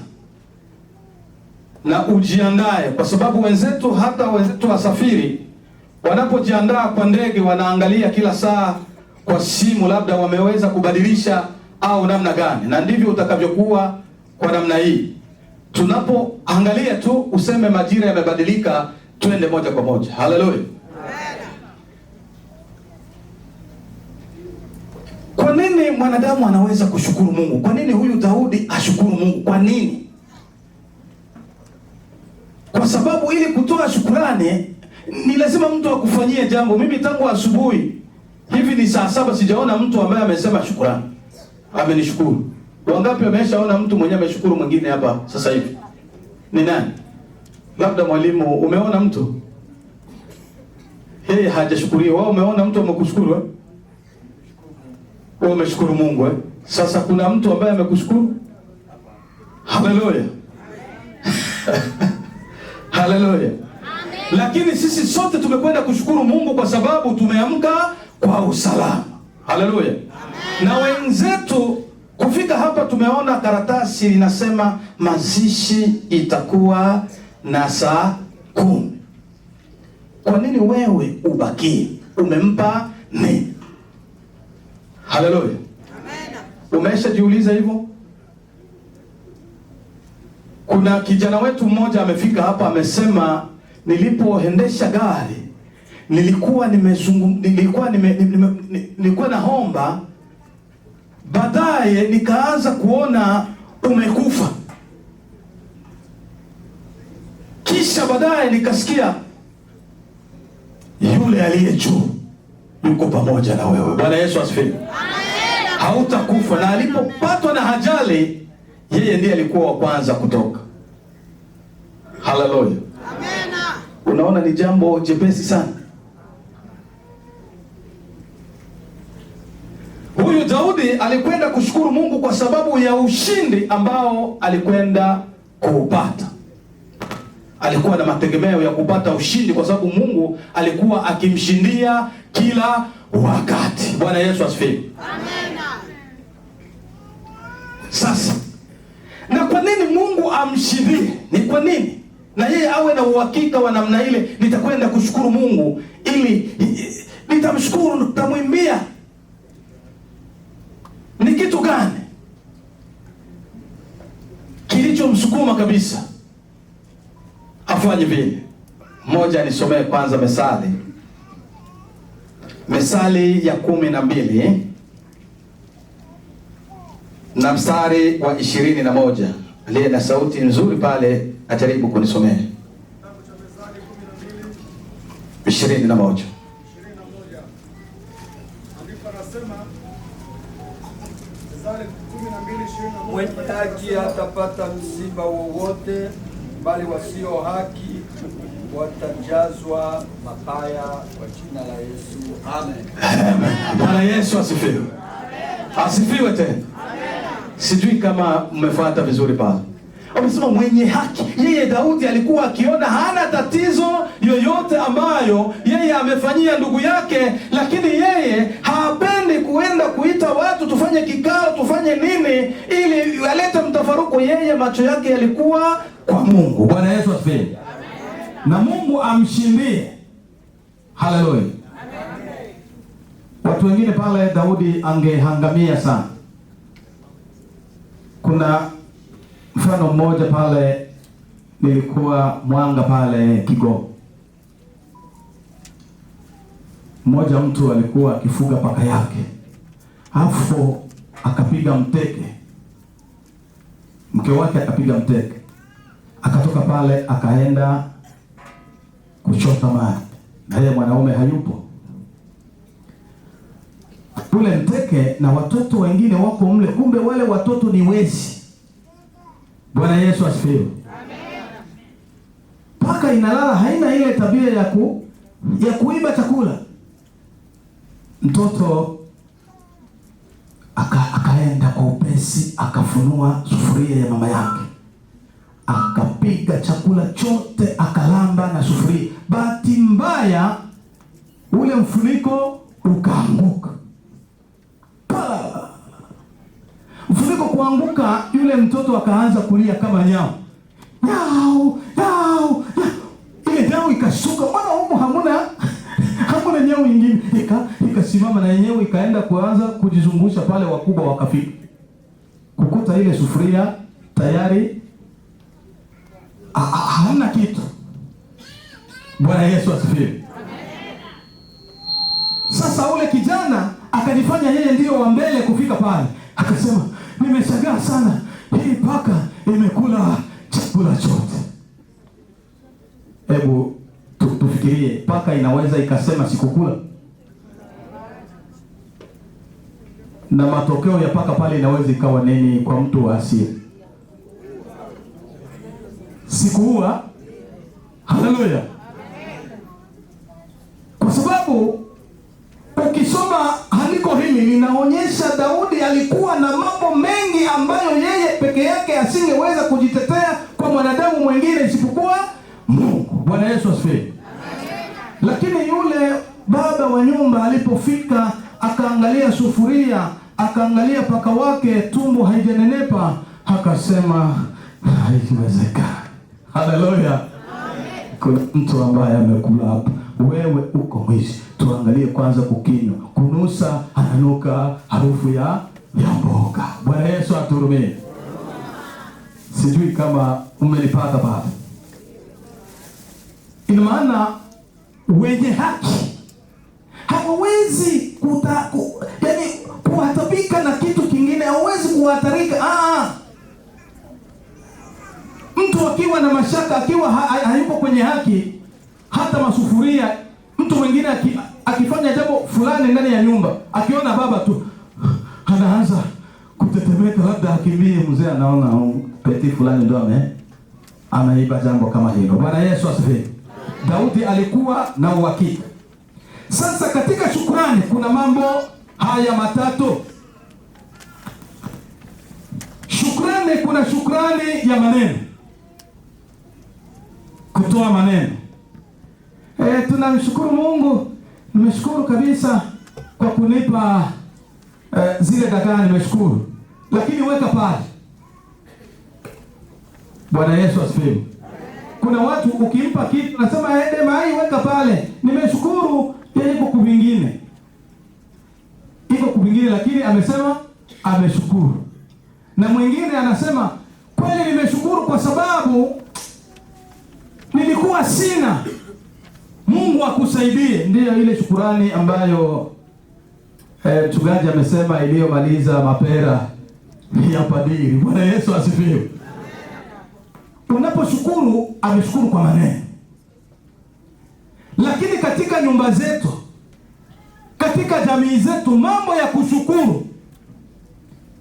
na ujiandae, kwa sababu wenzetu wasafiri wanapojiandaa kwa ndege wanaangalia kila saa kwa simu, labda wameweza kubadilisha au namna gani, na ndivyo utakavyokuwa kwa namna hii. Tunapoangalia tu useme majira yamebadilika, twende moja kwa moja. Haleluya. Kwa nini mwanadamu anaweza kushukuru Mungu? Kwa nini huyu Daudi ashukuru Mungu? Kwa nini? Kwa sababu ili kutoa shukrani ni lazima mtu akufanyie jambo. Mimi tangu asubuhi hivi ni saa 7 sijaona mtu ambaye amesema shukrani, amenishukuru. Wangapi wameshaona mtu mwenyewe ameshukuru mwingine hapa sasa hivi? Ni nani? Labda mwalimu. Umeona mtu yeye hajashukuriwa? Wewe umeona mtu amekushukuru? Wewe umeshukuru Mungu. Sasa kuna mtu ambaye amekushukuru? Haleluya. Haleluya. Lakini sisi sote tumekwenda kushukuru Mungu kwa sababu tumeamka kwa usalama. Haleluya. Na wenzetu kufika hapa, tumeona karatasi linasema mazishi itakuwa na saa 10. Kwa nini wewe ubakie? Umempa nini? Haleluya. Umeshajiuliza hivyo? Kuna kijana wetu mmoja amefika hapa, amesema nilipoendesha gari nilikuwa naomba, baadaye nikaanza kuona umekufa, kisha baadaye nikasikia yule aliye juu yuko pamoja na wewe. Bwana Yesu asifiwe. Hautakufa. Na alipopatwa na ajali, yeye ndiye alikuwa wa kwanza kutoka. Haleluya. Amena. Unaona ni jambo jepesi sana. Huyu Daudi alikwenda kushukuru Mungu kwa sababu ya ushindi ambao alikwenda kuupata. Alikuwa na mategemeo ya kupata ushindi kwa sababu Mungu alikuwa akimshindia kila wakati. Bwana Yesu asifiwe. Amena. Sasa, na kwa nini Mungu amshindie? Ni kwa nini? Na yeye awe na uhakika wa namna ile, nitakwenda kushukuru Mungu ili nitamshukuru, nitamwimbia. Ni kitu gani kilichomsukuma kabisa afanye vile? Moja, nisomee kwanza Methali ya 12 na mstari wa 21. Aliye na sauti nzuri pale ajaribu kunisomea. 21. Mwenye haki hatapata msiba wowote, bali wasio haki watajazwa mabaya kwa jina la Yesu. Amen. Bwana Yesu asifiwe. Asifiwe tena. Sijui kama mmefuata vizuri pale. Amesema mwenye haki. Yeye Daudi alikuwa akiona hana tatizo yoyote ambayo yeye amefanyia ndugu yake, lakini yeye hapendi kuenda kuita watu tufanye kikao, tufanye nini ili walete mtafaruku. Yeye macho yake yalikuwa kwa Mungu. Bwana Yesu asifiwe. Na Mungu amshindie. Haleluya. Watu wengine pale Daudi angehangamia sana. Kuna mfano mmoja pale nilikuwa Mwanga pale Kigoma. Mmoja mtu alikuwa akifuga paka yake, hapo akapiga mteke, mke wake akapiga mteke, akatoka pale akaenda kuchota maji, na yeye mwanaume hayupo. Ule mteke na watoto wengine wako mle, kumbe wale watoto ni wezi. Bwana Yesu asifiwe. Amen. Paka inalala, haina ile tabia ya kuiba chakula. Mtoto akaenda kwa upesi, akafunua sufuria ya mama yake, akapiga chakula chote, akalamba na sufuria. Bahati mbaya ule mfuniko ukaanguka. Mfuniko kuanguka, yule mtoto akaanza kulia kama nyao. Nyao, nyao. Ile nyao ikashuka, mbona huko hamuna nyao nyingine. Ikasimama na yenyewe ikaenda kuanza kujizungusha pale, wakubwa wakafika. Kukuta ile sufuria tayari hamna kitu. Bwana Yesu asifiwe. Sasa ule kijana akajifanya yeye ndio wa mbele kufika pale. Akasema, nimeshangaa sana, hii paka imekula chakula chote. Hebu tufikirie, paka inaweza ikasema sikukula? Na matokeo ya paka pale inaweza ikawa nini kwa mtu wa asili? Sikuua. Haleluya. Kwa sababu ukisoma andiko hili linaonyesha Daudi alikuwa na mambo mengi ambayo yeye peke yake asingeweza kujitetea kwa mwanadamu mwingine isipokuwa Mungu. Bwana Yesu asifiwe. Lakini yule baba wa nyumba alipofika, akaangalia sufuria, akaangalia paka wake, tumbo haijanenepa, akasema haiwezekani. Haleluya. Kuna mtu ambaye amekula hapa, wewe uko mwizi. Tuangalie kwanza kukinywa, kunusa, ananuka harufu ya mboga. Bwana Yesu aturumie. Sijui kama umenipata baba. Ina maana wenye haki hawawezi kuhatabika na kitu kingine, hawawezi kuhatarika. Mtu akiwa na mashaka, akiwa hayuko kwenye haki, hata masufuria, mtu mwingine akifanya jambo fulani ndani ya nyumba, akiona baba tu anaanza kutetemeka, labda akimbie, mzee anaona peti fulani ndio ameiba jambo kama hilo. Bwana Yesu asifiwe. Daudi alikuwa na uhakika. Sasa katika shukrani kuna mambo haya matatu. Shukrani, kuna shukrani ya maneno, kutoa maneno. Tunamshukuru Mungu, nimeshukuru kabisa kwa kunipa zile dagaa, nimeshukuru. Lakini weka pale. Bwana Yesu asifiwe. Kuna watu ukimpa kitu nasema ende mai, weka pale, nimeshukuru, iko kuvingine. Iko kuvingine, lakini amesema ameshukuru. Na mwingine anasema kweli nimeshukuru kwa sababu nilikuwa sina, Mungu akusaidie. Ndiyo ile shukurani ambayo mchungaji amesema iliyomaliza mapera ya padiri. Bwana Yesu asifiwe. Unaposhukuru, ameshukuru kwa maneno. Lakini katika nyumba zetu, katika jamii zetu, mambo ya kushukuru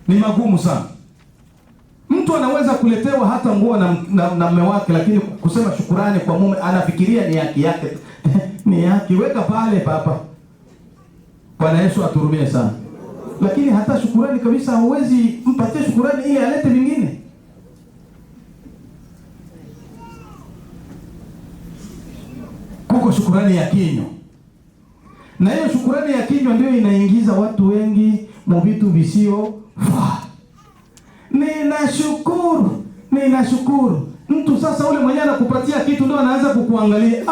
ni magumu sana. Mtu anaweza kuletewa hata nguo na mume wake, lakini kusema shukurani kwa mume anafikiria ni haki yake. Ni haki, weka pale papa. Bwana Yesu aturumie sana. Lakini hata shukurani kabisa hauwezi mpatie shukurani ili alete vingine. Kuko shukurani ya kinywa. Na hiyo shukurani ya kinywa ndio inaingiza watu wengi mvitu visio faa. Ninashukuru. Mtu sasa ule mwenyewe anakupatia kitu ndio anaanza kukuangalia.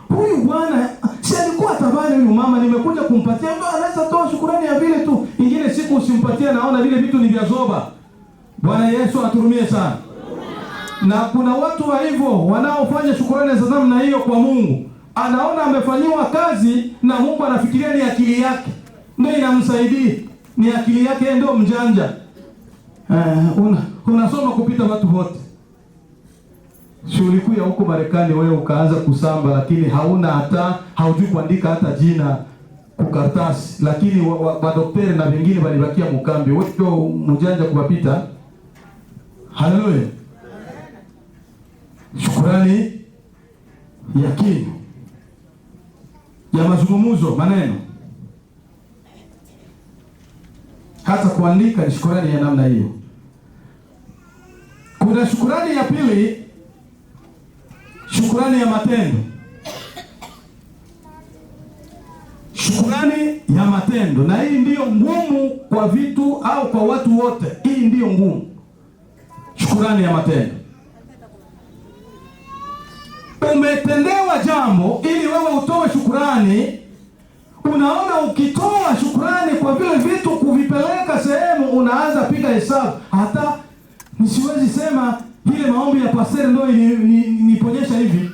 Huyu bwana si alikuwa tabani, huyu mama nimekuja kumpatia, ndio anaweza toa shukurani ya vile tu. Ingine siku usimpatie, naona vile vitu ni vya zoba. Bwana Yesu aturumie sana. Na kuna watu wa hivyo wanaofanya shukrani za namna hiyo kwa Mungu. Anaona amefanyiwa kazi na Mungu anafikiria ni akili yake ndio inamsaidia. Ni akili yake ndio mjanja. Unasoma kupita watu wote. Shule kuu ya huko Marekani wewe ukaanza kusamba lakini haujui kuandika hata jina kukaratasi, lakini daktari na wengine walibakia mkambi. Wewe ndio mjanja kuwapita. Haleluya. Shukrani ya kinywa, ya mazungumzo, maneno, hata kuandika ni shukrani ya namna hiyo. Kuna shukrani ya pili, shukrani ya matendo. Shukrani ya matendo, na hii ndiyo ngumu kwa vitu au kwa watu wote. Hii ndiyo ngumu, shukrani ya matendo. Umetendewa jambo ili wewe utoe shukrani. Unaona ukitoa shukrani kwa vile vitu kuvipeleka sehemu, unaanza piga hesabu. Hata nisiwezi sema ile maombi ya pastor ndio niponyesha hivi.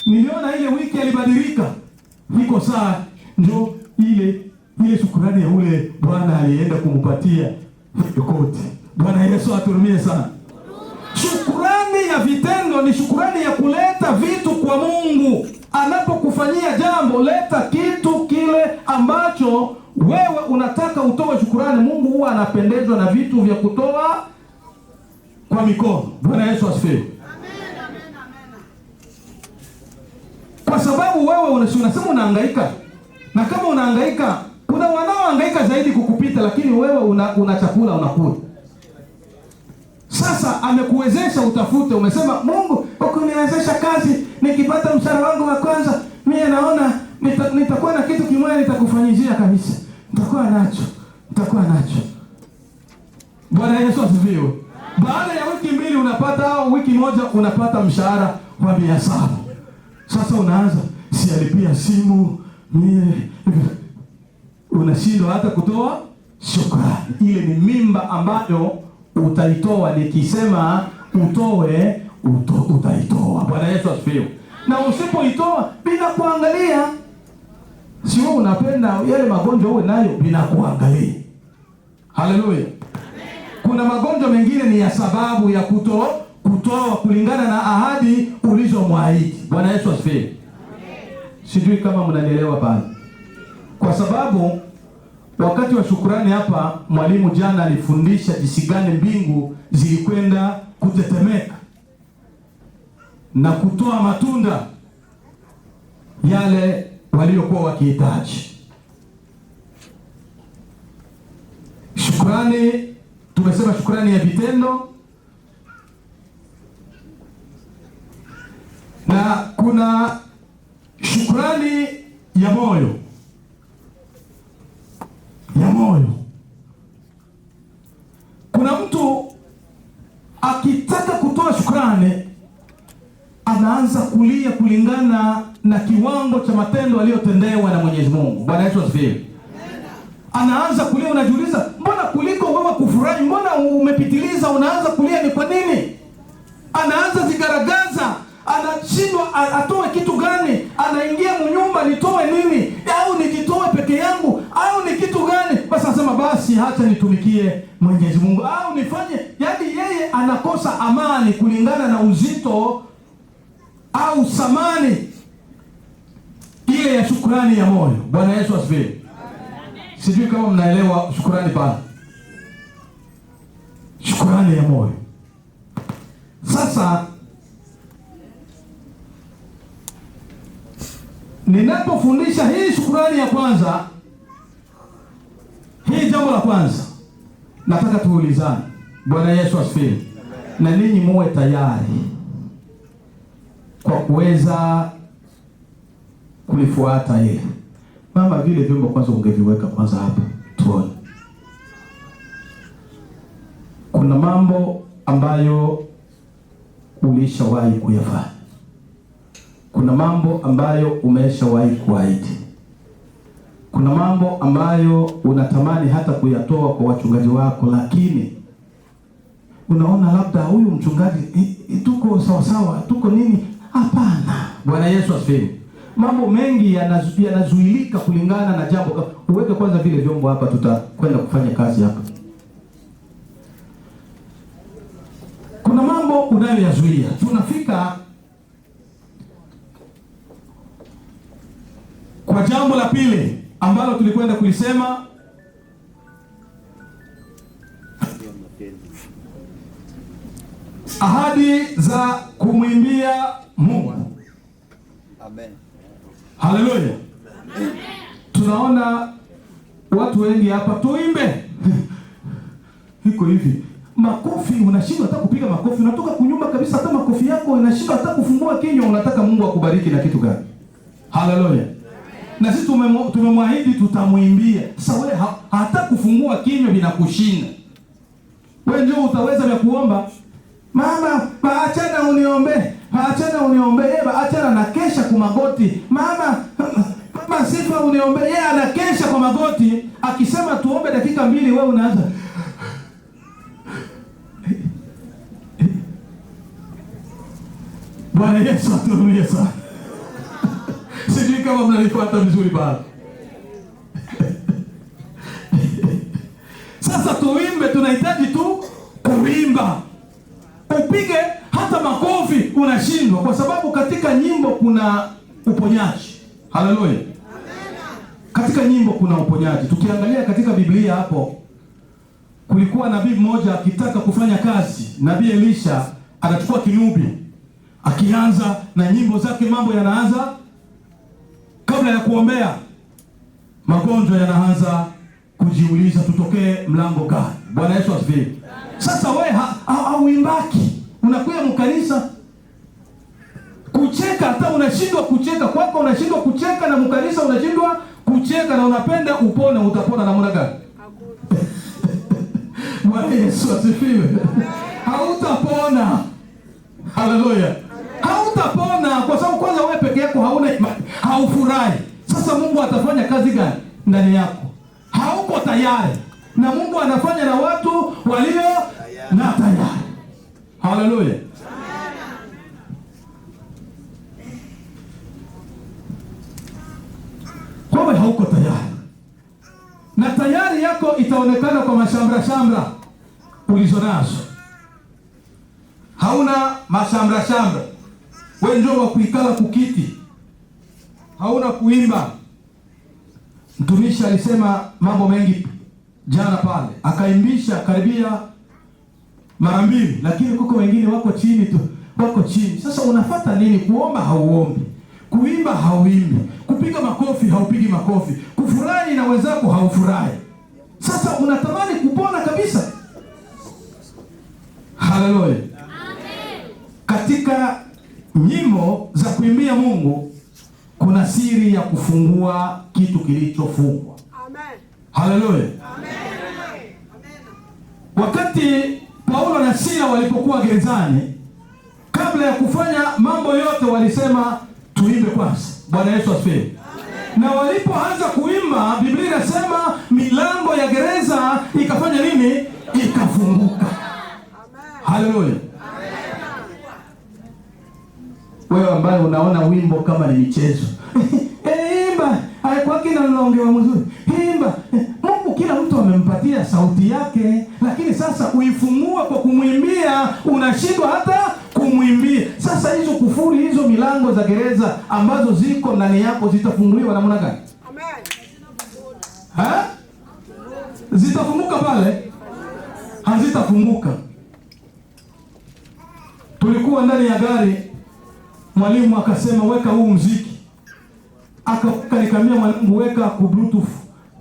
Niliona ile wiki alibadilika. Niko saa ndio ile shukrani ya ule Bwana alienda kumpatia koti. Bwana Yesu aturumie sana. Shukrani ya vitendo ni shukrani ya kuleta vitu kwa Mungu. Anapokufanyia jambo, leta kitu kile ambacho wewe unataka utoe shukrani. Mungu huwa anapendezwa na vitu vya kutoa kwa mikono. Bwana Yesu asifiwe. Amen, amen, amen. Kwa sababu wewe unasema unahangaika. Na kama unahangaika, kuna wanaohangaika zaidi kukupita, lakini wewe una chakula unakula. Sasa amekuwezesha utafute, umesema Mungu ukuniwezesha kazi, nikipata mshahara wangu wa kwanza, mimi naona nitakuwa na kitu kimoja nitakufanyizia kabisa. Nitakuwa nacho. Bwana Yesu asifiwe. Baada ya wiki mbili unapata, au wiki moja unapata mshahara wa 700. Sasa unaanza sialipia simu, unashindwa hata kutoa shukrani. Ile ni mimba ambayo utaitoa. Nikisema utoe, utaitoa. Bwana Yesu asifiwe. Na usipoitoa bila kuangalia, sio unapenda yale magonjwa uwe nayo bila kuangalia. Haleluya. Kuna magonjwa mengine ni ya sababu ya kutoa kulingana na ahadi ulizomwahidi. Bwana Yesu asifiwe. Sijui kama mnanielewa pale. Kwa sababu wakati wa shukrani hapa, mwalimu jana alifundisha jinsi gani mbingu zilikwenda kutetemeka na kutoa matunda yale waliokuwa wakihitaji. Shukrani, tumesema shukrani ya vitendo, na kuna shukrani ya moyo. Kuna mtu akitaka kutoa shukrani anaanza kulia kulingana na kiwango cha matendo aliyotendewa na Mwenyezi Mungu. Bwana Yesu asifiwe. Anaanza kulia, unajiuliza mbona kuliko wewe kufurahi, mbona umepitiliza, unaanza kulia ni kwa nini? Anaanza zigaragaza, anashindwa atoe kitu gani, anaingia mnyumba, nitoe nini, au nikitoe peke yangu, au ni kitu gani? Basi anasema basi acha nitumikie Mwenyezi Mungu, au nifanye. Yaani yeye anakosa amani kulingana na uzito au samani ile ya shukrani ya moyo. Bwana Yesu asifiwe. Sijui kama mnaelewa shukrani pale. Shukrani ya moyo. Sasa ninapofundisha hii shukrani ya kwanza, hii jambo la kwanza, nataka tuulizane. Bwana Yesu asifiwe. Na ninyi muwe tayari kwa kuweza kulifuata hili. Mama, vile vyombo kwanza ungeviweka kwanza hapa tuone. Kuna mambo ambayo ulishawahi kuyafanya. Kuna mambo ambayo umeshawahi kuahidi. Kuna mambo ambayo unatamani hata kuyatoa kwa wachungaji wako, lakini unaona labda huyu mchungaji tuko sawa sawa, tuko nini? Hapana. Bwana Yesu asifiwe. Mambo mengi yanazuilika kulingana na jambo. Uweke kwanza vile vyombo hapa, tutakwenda kufanya kazi hapa. Kuna mambo unayoyazuia. Tunafika kwa jambo la pili ambalo tulikwenda kulisema, ahadi za kumwimbia Mungu. Amen. Haleluya. Amen. Tunaona watu wengi hapa tuimbe. Iko hivi. Makofi unashindwa hata kupiga makofi. Unatoka kunyumba kabisa, hata makofi yako unashindwa hata kufungua kinywa. Unataka Mungu akubariki na kitu gani? Haleluya. Na sisi tumemwahidi tutamuimbia. Sasa wewe hata kufungua kinywa vinakushinda. Wewe ndio utaweza vya kuomba. Mama, baachana uniombe. Baachana uniombe. Yeye baachana na kesha kwa magoti. Mama sifa uniombe. Yeye anakesha kwa magoti. Akisema tuombe dakika 2, wewe unaanza. Bwana Yesu atuhurumie sana. Sijui kama mnanifuata vizuri bado. Sasa tuimbe, tunahitaji tu kuimba. Upige hata makofi unashindwa, kwa sababu katika nyimbo kuna uponyaji. Haleluya. Amen. Katika nyimbo kuna uponyaji. Tukiangalia katika Biblia hapo, kulikuwa nabii mmoja akitaka kufanya kazi. Nabii Elisha anachukua kinubi, akianza na nyimbo zake, mambo yanaanza. Kabla ya kuombea, magonjwa yanaanza kujiuliza tutokee mlango gani. Bwana Yesu asifiwe. Sasa wewe hauimbaki, unakuja mkanisa kucheka, hata unashindwa kucheka kwako, unashindwa kucheka na mkanisa unashindwa kucheka, na unapenda upone. Utapona namna gani? Bwana Yesu asifiwe. Hautapona. Haleluya. Hautapona kwa sababu kwanza wewe peke yako hauna imani, haufurahi. Sasa Mungu atafanya kazi gani ndani yako? Hauko tayari. Na Mungu anafanya na watu walio na tayari. Haleluya. Wewe hauko tayari. Na tayari yako itaonekana kwa mashambra ulizonazo. Hauna mashambra. Wewe ndio wa kuikala kukiti. Hauna kuimba. Mtumishi alisema mambo mengi jana pale. Akaimbisha karibia mara 2, lakini kuko wengine wako chini tu. Wako chini. Sasa unafuata nini? Kuomba hauombi. Kuimba hauimbi. Kupiga makofi haupigi makofi. Kufurahi na wenzako haufurahi. Sasa unatamani kupona kabisa. Haleluya. Amen. Katika nyimbo za kuimbia Mungu kuna siri ya kufungua kitu kilichofungwa. Amen. Haleluya. Amen. Wakati Paulo na Sila walipokuwa gerezani, kabla ya kufanya mambo yote walisema tuimbe kwanza. Bwana Yesu asifiwe. Na walipoanza kuimba, Biblia inasema milango ya gereza ikafanya nini? Ikafunguka. Haleluya. Wewe ambaye unaona wimbo kama ni michezo. Imba, haikuwa kina nilongewa mzuri. Imba. Mungu kila mtu amempatia sauti yake, lakini sasa uifungua kwa kumwimbia, unashindwa hata kumwimbia. Sasa hizo kufuri, hizo milango za gereza ambazo ziko ndani yako zitafunguliwa namna gani? Amen. Zitafunguka pale? Hazitafunguka. Tulikuwa ndani ya gari, mwalimu akasema weka huu muziki. Nikamwambia mwalimu weka ku Bluetooth,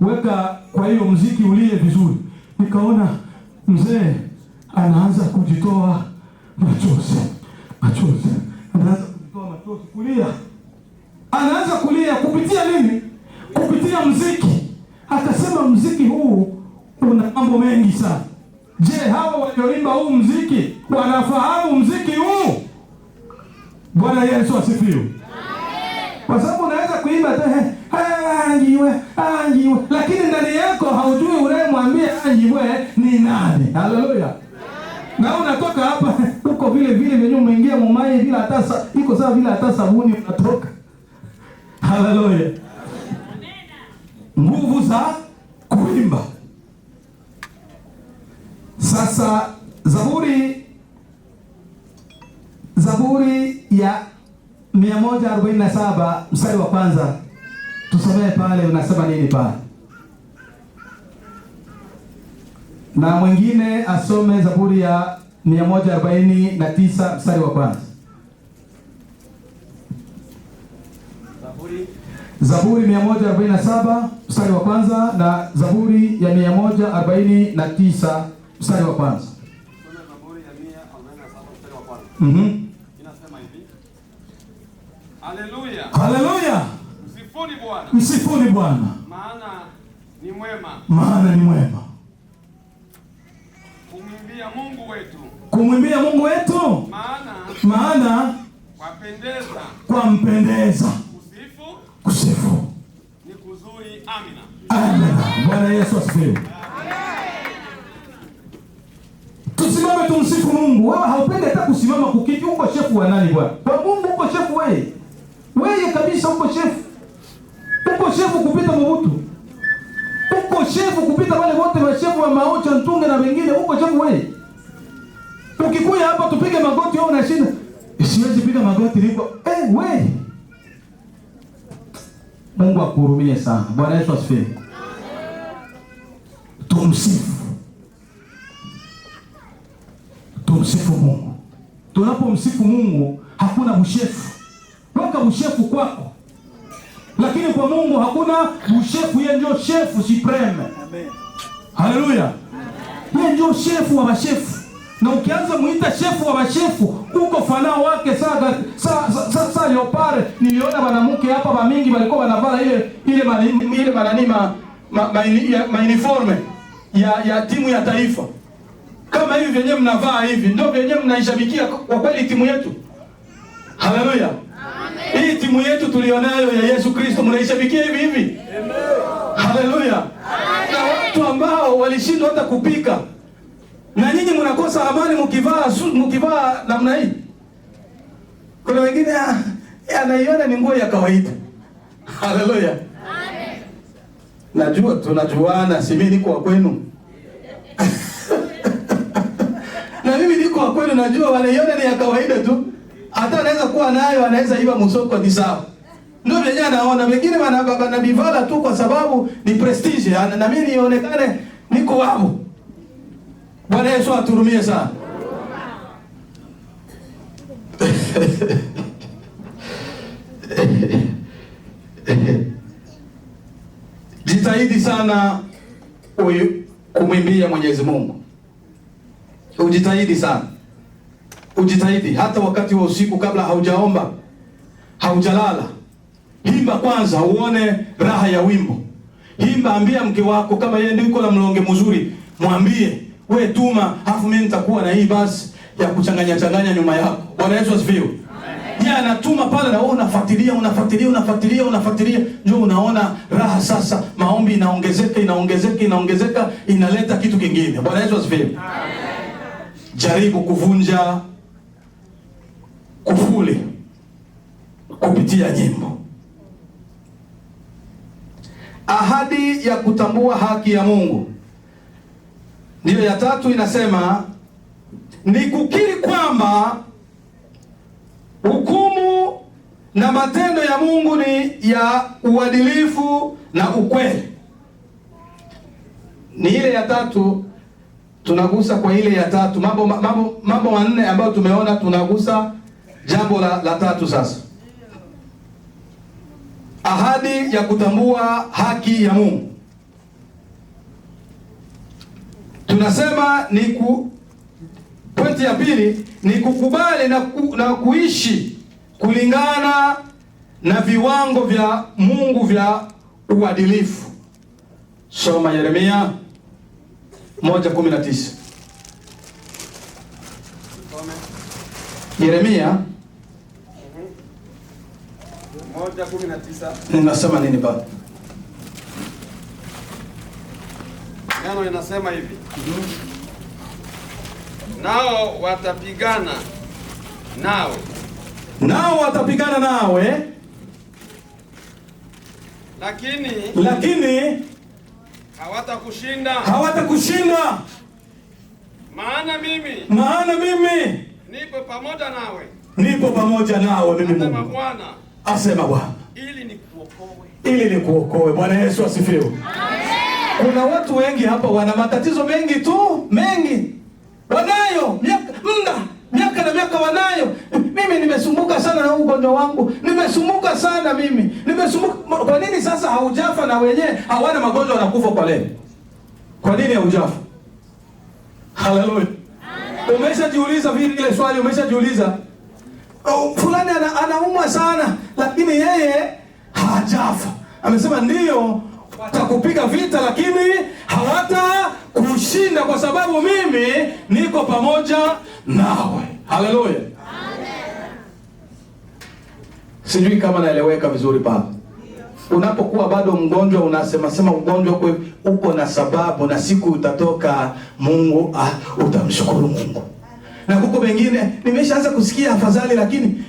weka kwa hiyo muziki ulie vizuri. Nikaona mzee anaanza kujitoa machozi. Anaanza kujitoa machozi, kulia. Anaanza kulia kupitia nini? Kupitia muziki. Akasema muziki huu una mambo mengi sana. Je, hawa walioimba huu muziki wanafahamu muziki huu? Bwana Yesu asifiwe. Kwa sababu unaweza kuimba anjiwe, lakini ndani yako haujui unayemwambia anjiwe ni nani. Haleluya. Na unatoka hapa uko vile vile venye umeingia mumai bila hata iko sawa bila hata sabuni unatoka. Haleluya. Nguvu za kuimba. Sasa Zaburi ya 147 mstari wa kwanza. Tusomee pale unasema nini pale? Na mwingine asome Zaburi ya 149 mstari wa kwanza. Zaburi 147 mstari wa kwanza na Zaburi ya 149 mstari wa kwanza. Zaburi ya 147 mstari wa kwanza. Inasema hivi. Haleluya. Haleluya. Msifuni Bwana. Msifuni Bwana. Maana ni mwema. Maana ni mwema. Kumwimbia Mungu wetu. Kumwimbia Mungu wetu. Maana kwapendeza. Kwampendeza. Kusifu. Ni kuzuri. Amina. Amina. Bwana Yesu asifiwe. Tusimame tumsifu Mungu. Wewe haupendi hata kusimama kukiti. Uko shefu wa nani bwana? Kwa Mungu uko shefu wewe. Wewe kabisa uko shefu. Uko shefu kupita Mobutu. Uko shefu kupita wale wote wa shefu wa Maocha Ntunge na wengine. Uko shefu wewe. Ukikuja hapa tupige magoti wewe unashinda. Siwezi piga magoti niko. Wewe. Mungu akuhurumie sana. Bwana Yesu asifiwe. Tumsifu. Tumsifu Mungu. Tunapomsifu Mungu hakuna bushefu. Weka bushefu kwako. Lakini kwa Mungu hakuna bushefu, yeye ndio shefu supreme. Amen. Haleluya. Yeye ndio shefu wa mashefu. Na ukianza muita shefu wa mashefu, uko fanao wake sasa leopare. Niliona wanamke hapa wa mingi walikuwa wanavaa ile uniforme ya timu ya taifa. Kama hivi vyenyewe mnavaa hivi, ndio vyenyewe mnaishabikia kwa kweli timu yetu. Haleluya. Amen. Hii timu yetu tulionayo ya Yesu Kristo mnaishabikia hivi hivi. Amen. Haleluya. Amen. Na watu ambao walishindwa hata kupika. Na nyinyi mnakosa amani mkivaa namna hii. Kuna wengine anaiona ni nguo ya kawaida. Haleluya. Amen. Najua tunajuana, si mimi niko wa kwenu. Na mimi niko wa kwenu, najua wanaiona ni ya kawaida tu. Hata anaweza kuwa nayo, anaweza iba msoko ni sawa. Ndio vyenyewe naona wengine wanabivala tu kwa sababu ni prestige. Na mimi nionekane niko wao. Bwana Yesu aturumie sana. Jitahidi sana kumwimbia Mwenyezi Mungu. Ujitahidi sana. Ujitahidi hata wakati wa usiku kabla haujaomba, haujalala. Himba kwanza uone raha ya wimbo. Himba, ambia mke wako kama yeye ndio yuko na mlonge mzuri, mwambie, "We tuma, afu mimi nitakuwa na hii basi ya kuchanganya nyuma yako." Bwana Yesu asifiwe. Yeye anatuma pale na wewe unafuatilia, ndio unaona raha sasa. Maombi inaongezeka, inaleta kitu kingine. Bwana Yesu asifiwe. Jaribu kuvunja kufuli kupitia nyimbo. Ahadi ya kutambua haki ya Mungu. Ndiyo ya tatu, inasema ni kukiri kwamba hukumu na matendo ya Mungu ni ya uadilifu na ukweli. Ni ile ya tatu, tunagusa kwa ile ya tatu. Mambo manne ambayo tumeona, tunagusa jambo la tatu sasa. Ahadi ya kutambua haki ya Mungu. Tunasema pointi ya pili ni kukubali na kuishi kulingana na viwango vya Mungu vya uadilifu. Soma Yeremia 1:19. Yeremia 1:19. Ninasema nini baba? Neno linasema hivi. nao watapigana nawe, nao watapigana nawe, lakini hawatakushinda. Maana mimi nipo pamoja nawe, mimi Mungu, Bwana asema Bwana, ili nikuokoe. Bwana Yesu asifiwe. Amen. Kuna watu wengi hapa wana matatizo mengi tu, mengi wanayo, miaka na miaka wanayo. Mimi nimesumbuka sana na ugonjwa wangu, nimesumbuka sana mimi, nimesumbuka. Kwa nini sasa haujafa na wenyewe hawana magonjwa wanakufa kwa leo? Kwa nini haujafa? Haleluya. Umeshajiuliza vile ile swali, umeshajiuliza? Fulani anaumwa sana lakini yeye hajafa. Amesema ndio watakupiga vita lakini hawatakushinda kwa sababu mimi niko pamoja nawe. Haleluya. Amen. Sijui kama naeleweka vizuri baba. Unapokuwa bado mgonjwa unasema ugonjwa uko na sababu, na siku utatoka Mungu utamshukuru Mungu. Na huko wengine nimeshaanza kusikia afadhali lakini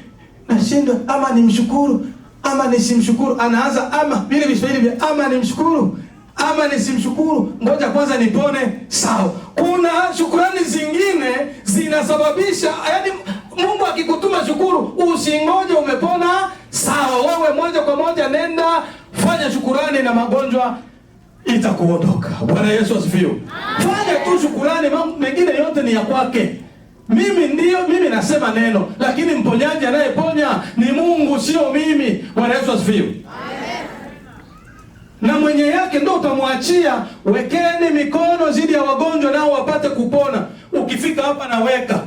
nashindwa, ama nimshukuru ama nisimshukuru. Anaanza ama vile Kiswahili ama nimshukuru ama nisimshukuru, ngoja kwanza nipone. Sawa. Kuna shukrani zingine zinasababisha, yaani Mungu akikutuma shukuru, usingoje umepona. Sawa, wewe moja kwa moja nenda fanya shukurani na magonjwa itakuondoka. Bwana Yesu asifiwe. Fanya tu shukurani, mambo mengine yote ni ya kwake. Mimi nasema neno, lakini mponyaji anayeponya ni Mungu, sio mimi. Bwana Yesu asifiwe. Amen. Na mwenye yake ndio utamwachia. Wekeni mikono zidi ya wagonjwa nao wapate kupona. Ukifika hapa na weka.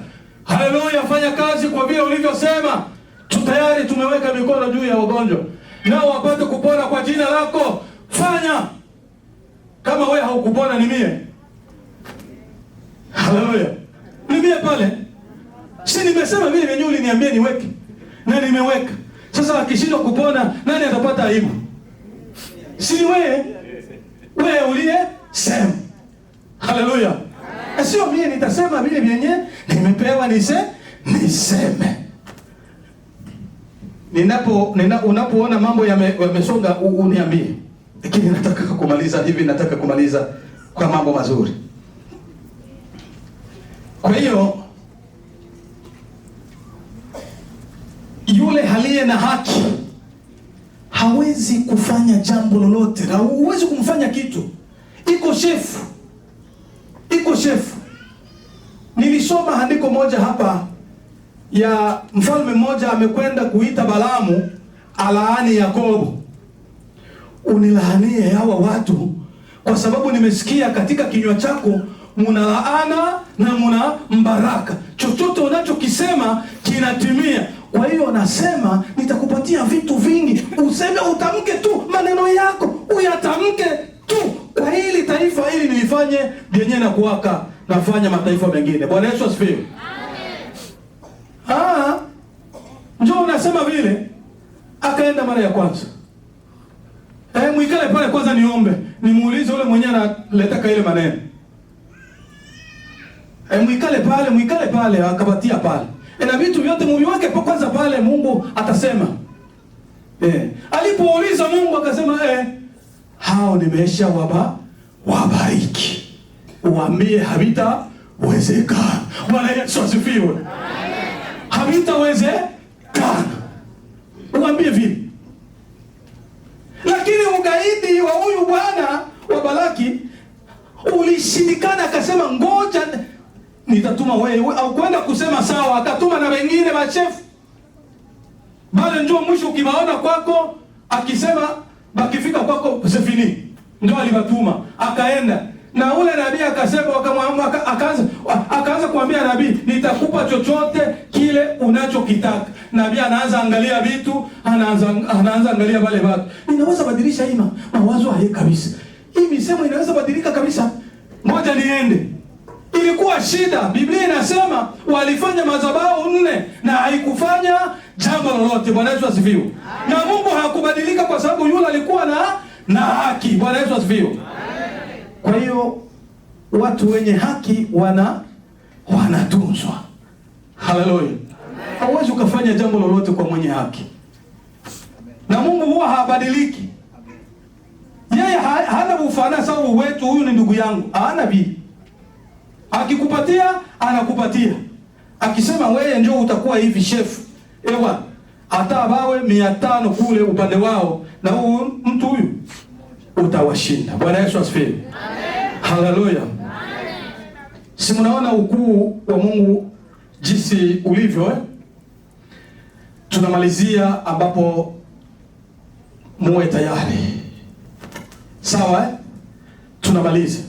Haleluya, fanya kazi kwa vile ulivyosema. Tayari tumeweka mikono juu ya wagonjwa nao wapate kupona kwa jina lako. Fanya. Kama wewe haukupona ni mie. Haleluya. Nimie pale. Si nimesema vile venye uliniambia niweke. Na nimeweka. Sasa akishindwa kupona, nani atapata aibu? Si wewe. Wewe uliye sema. Haleluya. Sio mimi nitasema vile vyenye nimepewa niseme. Unapoona mambo yamesonga uniambie. Lakini nataka kumaliza kwa mambo mazuri. Kwa hiyo yule aliye na haki hawezi kufanya jambo lolote, na huwezi kumfanya kitu. Iko shefu. Nilisoma andiko moja hapa ya mfalme mmoja amekwenda kuita Balaamu alaani Yakobo. Unilaanie hawa watu kwa sababu nimesikia katika kinywa chako muna laana na muna mbaraka. Chochote unachokisema kinatimia. Kwa hiyo nasema nitakupatia vitu vingi. Useme, utamke tu maneno yako, uyatamke tu. Kwa hili taifa hili nilifanye vyenye na kuwaka nafanya mataifa mengine. Bwana Yesu asifiwe. Amen. Njoo unasema vile. Akaenda mara ya kwanza. Mwikale pale kwanza niombe. Nimuulize yule mwenyewe analeta ile maneno. Mwikale pale akapatia pale. Na vitu vyote muviweke kwanza pale, Mungu atasema. Alipouliza Mungu akasema hao nimesha wabariki. Uambie havitawezekana. Bwana Yesu asifiwe. Amen. Havitawezekana. Uambie vipi? Lakini ugaidi wa huyu bwana wa Balaki ulishindikana, akasema ngoja nitatuma wewe, au kwenda kusema sawa, akatuma na wengine machefu. Bale njoo mwisho ukiwaona kwako, akisema bakifika kwako Zefini. Ndio alibatuma, akaenda. Na ule nabii akasema, akaanza kuambia nabii, nitakupa chochote kile unachokitaka. Nabii anaanza angalia vitu, anaanza angalia wale watu. Ninaweza badilisha hii mawazo haya kabisa. Hii misemo inaweza badilika kabisa. Ngoja niende. Ilikuwa shida. Biblia inasema walifanya madhabahu 4 na haikufanya jambo lolote. Bwana Yesu asifiwe. Na Mungu hakubadilika kwa sababu yule alikuwa na haki. Bwana Yesu asifiwe. Kwa hiyo watu wenye haki wanatunzwa. Haleluya. Hauwezi ukafanya jambo lolote kwa mwenye haki, na Mungu huwa habadiliki. Yeye hana ufana sawa wetu, huyu ni ndugu yangu, hana vile. Akikupatia anakupatia, akisema wewe ndio utakuwa hivi chef, ewa hata bawe 500 kule upande wao, na huyu mtu huyu utawashinda. Bwana Yesu asifiwe. Amen. Haleluya. Amen. Si mnaona ukuu wa Mungu jinsi ulivyo? Tunamalizia ambapo muwe tayari. Sawa? Tunamaliza.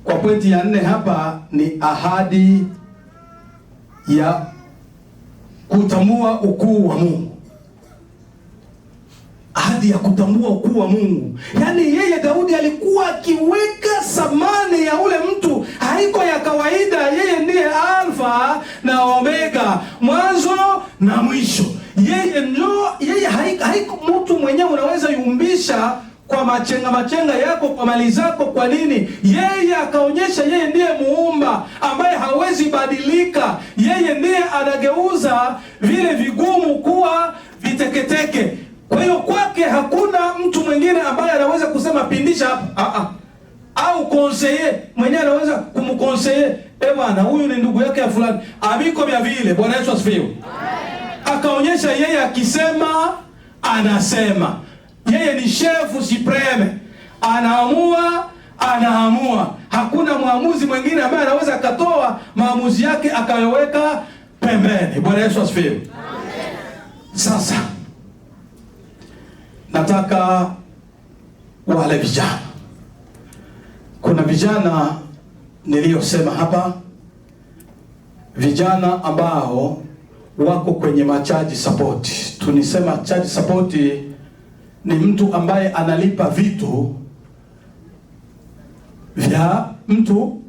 Kwa pointi ya 4 hapa ni ahadi ya kutambua ukuu wa Mungu. Ahadi ya kutambua ukuu wa Mungu. Yaani yeye Daudi alikuwa akiweka thamani ya ule mtu, haiko ya kawaida. Yeye ndiye Alfa na Omega, mwanzo na mwisho. Yeye haiko mtu mwenyewe unaweza yumbisha kwa machenga yako, kwa mali zako. Kwa nini? Yeye akaonyesha yeye ndiye muumba ambaye hawezi badilika. Yeye ndiye anageuza vile vigumu kuwa viteketeke. Kwa hiyo kwake hakuna mtu mwingine ambaye anaweza kusema pindisha hapa. Au conseiller mwenyewe anaweza kumconseiller, bwana huyu ni ndugu yake ya fulani. Amiko vya vile. Bwana Yesu asifiwe. Akaonyesha yeye akisema anasema. Yeye ni chef supreme. Anaamua. Hakuna mwamuzi mwingine ambaye anaweza akatoa maamuzi yake akayoweka pembeni. Bwana Yesu asifiwe. Amen. Sasa nataka wale vijana. Kuna vijana niliyosema hapa, vijana ambao wako kwenye machaji support. Tunisema charge support ni mtu ambaye analipa vitu vya mtu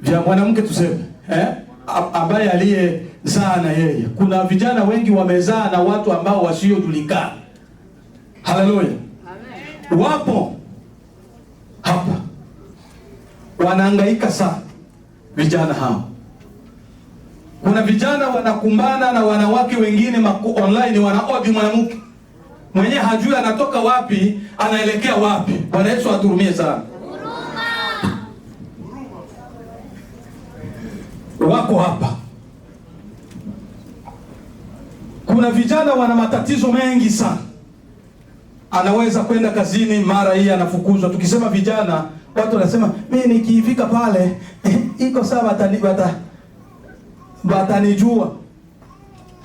vya mwanamke tuseme, ambaye aliyezaa na yeye. Kuna vijana wengi wamezaa na watu ambao wasiojulikana. Haleluya. Amen. Wapo hapa wanahangaika sana vijana hao. Kuna vijana wanakumbana na wanawake wengine online, wanaodi mwanamke mwenye hajui anatoka wapi, anaelekea wapi. Bwana Yesu aturumie sana. Wako hapa. Kuna vijana wana matatizo mengi sana. Anaweza kwenda kazini, mara hii anafukuzwa. Tukisema vijana, watu wanasema mimi nikifika pale iko sawa, batanijua.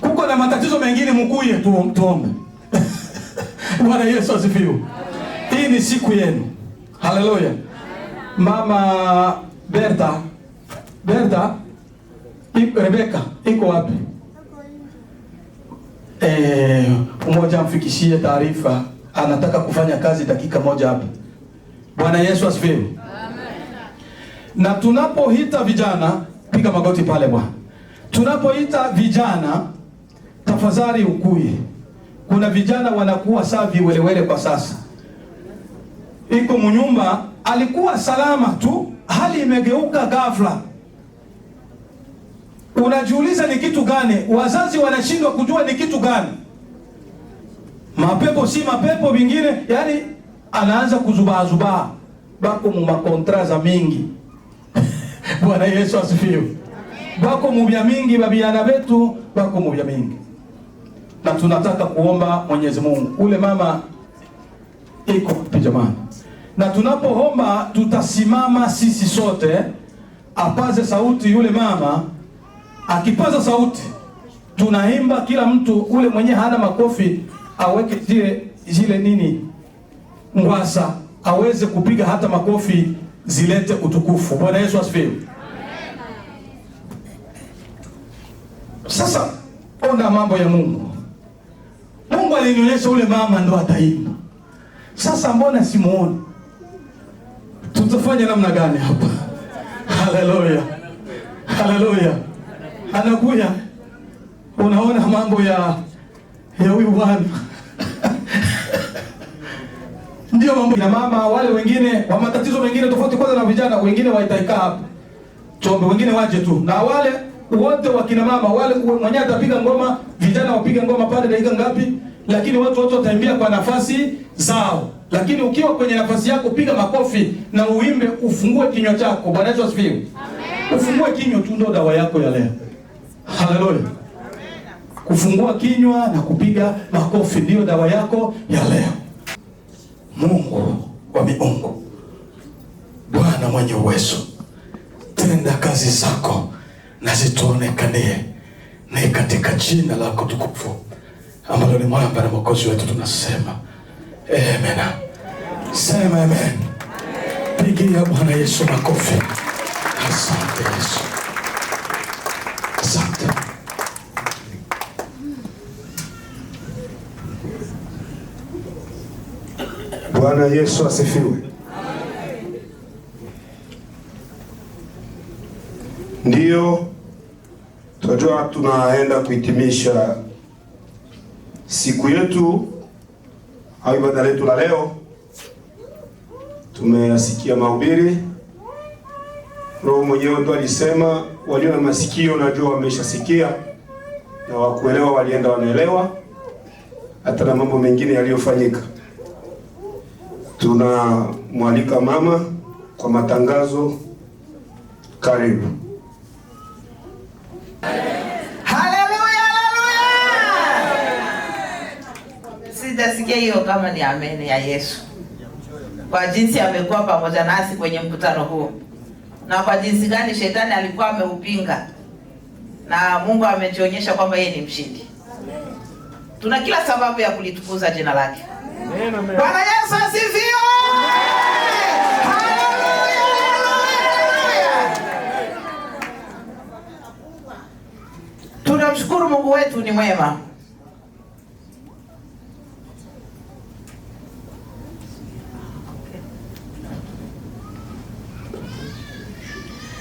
Kuko na matatizo mengine, mkuye tuombe. Bwana Yesu asifiwe. Hii ni siku yenu. Haleluya. Mama Berta, Rebeka iko wapi? Mmoja mfikishie taarifa, anataka kufanya kazi dakika moja hapa. Bwana Yesu asifiwe. Amen. Na tunapoita vijana, piga magoti pale bwana. Tunapoita vijana, tafadhali ukuye. Kuna vijana wanakuwa saa viwelewele kwa sasa. Iko mnyumba, alikuwa salama tu, hali imegeuka ghafla. Unajiuliza ni kitu gani? Wazazi wanashindwa kujua ni kitu gani. Mapepo si mapepo vingine, yani anaanza kuzubaa. Bako mu makontra za mingi. Bwana Yesu asifiwe. Bako mu bya mingi, babiana betu bako mu bya mingi. Na tunataka kuomba Mwenyezi Mungu. Ule mama iko pijamani. Na tunapoomba tutasimama sisi sote, apaze sauti yule mama. Akipaza sauti tunaimba, kila mtu ule mwenye hana makofi aweke zile nini ngwasa, aweze kupiga hata makofi zilete utukufu. Bwana Yesu asifiwe. Sasa ona mambo ya Mungu. Mungu alinionyesha ule mama ndo ataimba. Sasa mbona simuoni? Tutafanya namna gani hapa? Haleluya. Haleluya. Anakuja. Unaona mambo ya huyu bwana. Ndio mambo ya mama. Wale wengine wa matatizo mengine tofauti kwanza na vijana wengine waitaikaa hapa. tuombe, wengine waje tu, na wale wote wakina mama wale mwenye atapiga ngoma, vijana wapiga ngoma pale dakika ngapi, lakini watu wote wataimbia kwa nafasi zao. Lakini ukiwa kwenye nafasi yako piga makofi na uimbe, ufungue kinywa chako. Bwana Yesu asifiwe. Amen. Ufungue kinywa tu ndio dawa yako ya leo. Haleluya. Kufungua kinywa na kupiga makofi ndio dawa yako ya leo. Mungu wa miungu, Bwana mwenye uwezo, tenda kazi zako na zituonekanie, na katika jina lako tukufu ambalo ni mwamba na mwokozi wetu tunasema amen. Sema amen. Pigia Bwana Yesu makofi. Asante Yesu. Asante. Bwana Yesu asifiwe. Ndiyo, tunajua tunaenda kuhitimisha siku yetu au ibada letu la leo. Tumeyasikia mahubiri. Roho mwenyewe ndo alisema, walio na masikio najua wameshasikia, na wakuelewa walienda wanaelewa, hata na mambo mengine yaliyofanyika. Tunamwalika mama kwa matangazo. Karibu. Haleluya, haleluya. Sijasikia hiyo kama ni amen ya Yesu. Kwa jinsi amekuwa pamoja nasi kwenye mkutano huu, na kwa jinsi gani shetani alikuwa ameupinga, na Mungu amejionyesha kwamba yeye ni mshindi. Tuna kila sababu ya kulitukuza jina lake. Bwana Yesu asifiwe. Haleluya, haleluya. Tunamshukuru Mungu wetu ni mwema.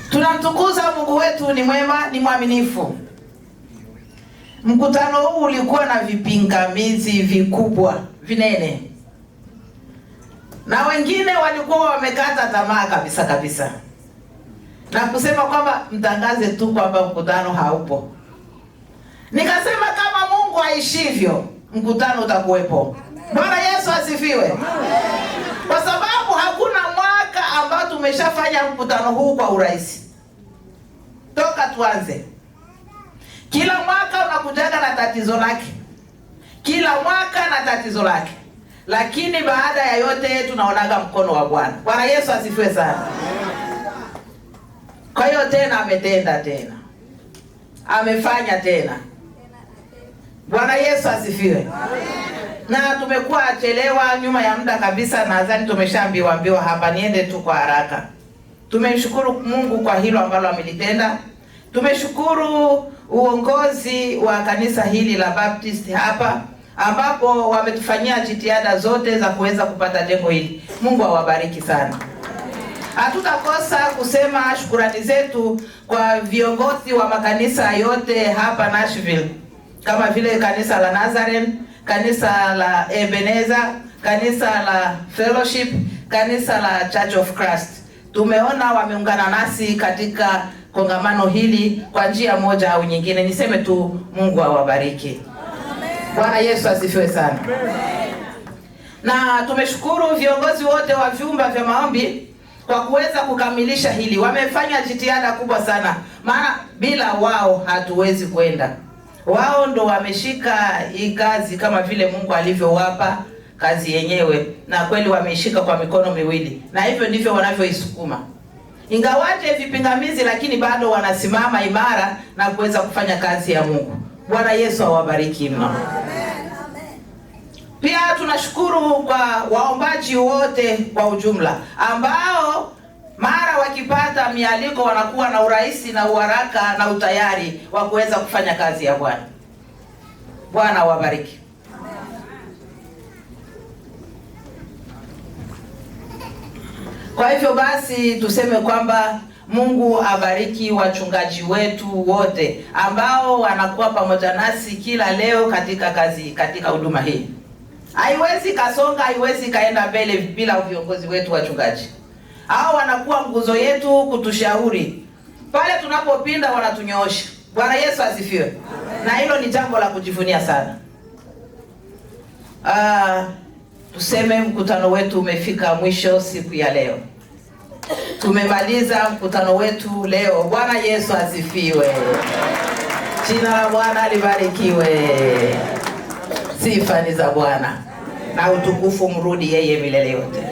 Tunamtukuza Mungu wetu ni mwema, ni mwaminifu. Mkutano huu ulikuwa na vipingamizi vikubwa, vinene. Na wengine walikuwa wamekata tamaa kabisa kabisa, na kusema kwamba mtangaze tu kwamba mkutano haupo. Nikasema kama Mungu aishivyo, mkutano utakuwepo. Bwana Yesu asifiwe. Kwa sababu hakuna mwaka ambao tumeshafanya mkutano huu kwa urahisi. Toka tuanze, kila mwaka unakujaga na tatizo lake. Kila mwaka na tatizo lake. Lakini baada ya yote tunaonaga mkono wa Bwana. Bwana Yesu asifiwe sana. Kwa hiyo tena ametenda tena. Amefanya tena. Bwana Yesu asifiwe. Na tumekuwa chelewa nyuma ya muda kabisa, nadhani tumeshaambiwa hapa, niende tu kwa haraka. Tumemshukuru Mungu kwa hilo ambalo amelitenda. Tumeshukuru uongozi wa kanisa hili la Baptist hapa, ambapo wametufanyia jitihada zote za kuweza kupata jengo hili. Mungu awabariki sana. Hatutakosa kusema shukrani zetu kwa viongozi wa makanisa yote hapa Nashville, kama vile kanisa la Nazareth, kanisa la Ebenezer, kanisa la Fellowship, kanisa la Church of Christ. Tumeona wameungana nasi katika kongamano hili kwa njia moja au nyingine. Niseme tu Mungu awabariki. Bwana Yesu asifiwe sana. Na tumeshukuru viongozi wote wa vyumba vya maombi kwa kuweza kukamilisha hili. Wamefanya jitihada kubwa sana, maana bila wao hatuwezi kwenda. Wao ndo wameshika hii kazi kama vile Mungu alivyowapa kazi yenyewe, na kweli wameishika kwa mikono miwili, na hivyo ndivyo wanavyoisukuma. Ingawaje vipingamizi, lakini bado wanasimama imara na kuweza kufanya kazi ya Mungu. Bwana Yesu awabariki mno. Pia tunashukuru kwa waombaji wote kwa ujumla, ambao mara wakipata mialiko wanakuwa na urahisi na uharaka na utayari wa kuweza kufanya kazi ya Bwana. Bwana awabariki. Kwa hivyo basi tuseme kwamba Mungu abariki wachungaji wetu wote ambao wanakuwa pamoja nasi kila leo katika kazi, katika huduma hii. Haiwezi kasonga, haiwezi kaenda mbele bila viongozi wetu wachungaji. Hao wanakuwa nguzo yetu kutushauri Pale tunapopinda wanatunyoosha. Bwana Yesu asifiwe. Na hilo ni jambo la kujivunia sana. Tuseme mkutano wetu umefika mwisho siku ya leo. Tumemaliza mkutano wetu leo. Bwana Yesu asifiwe. Jina la Bwana libarikiwe. Sifa ni za Bwana. Na utukufu mrudi yeye milele yote.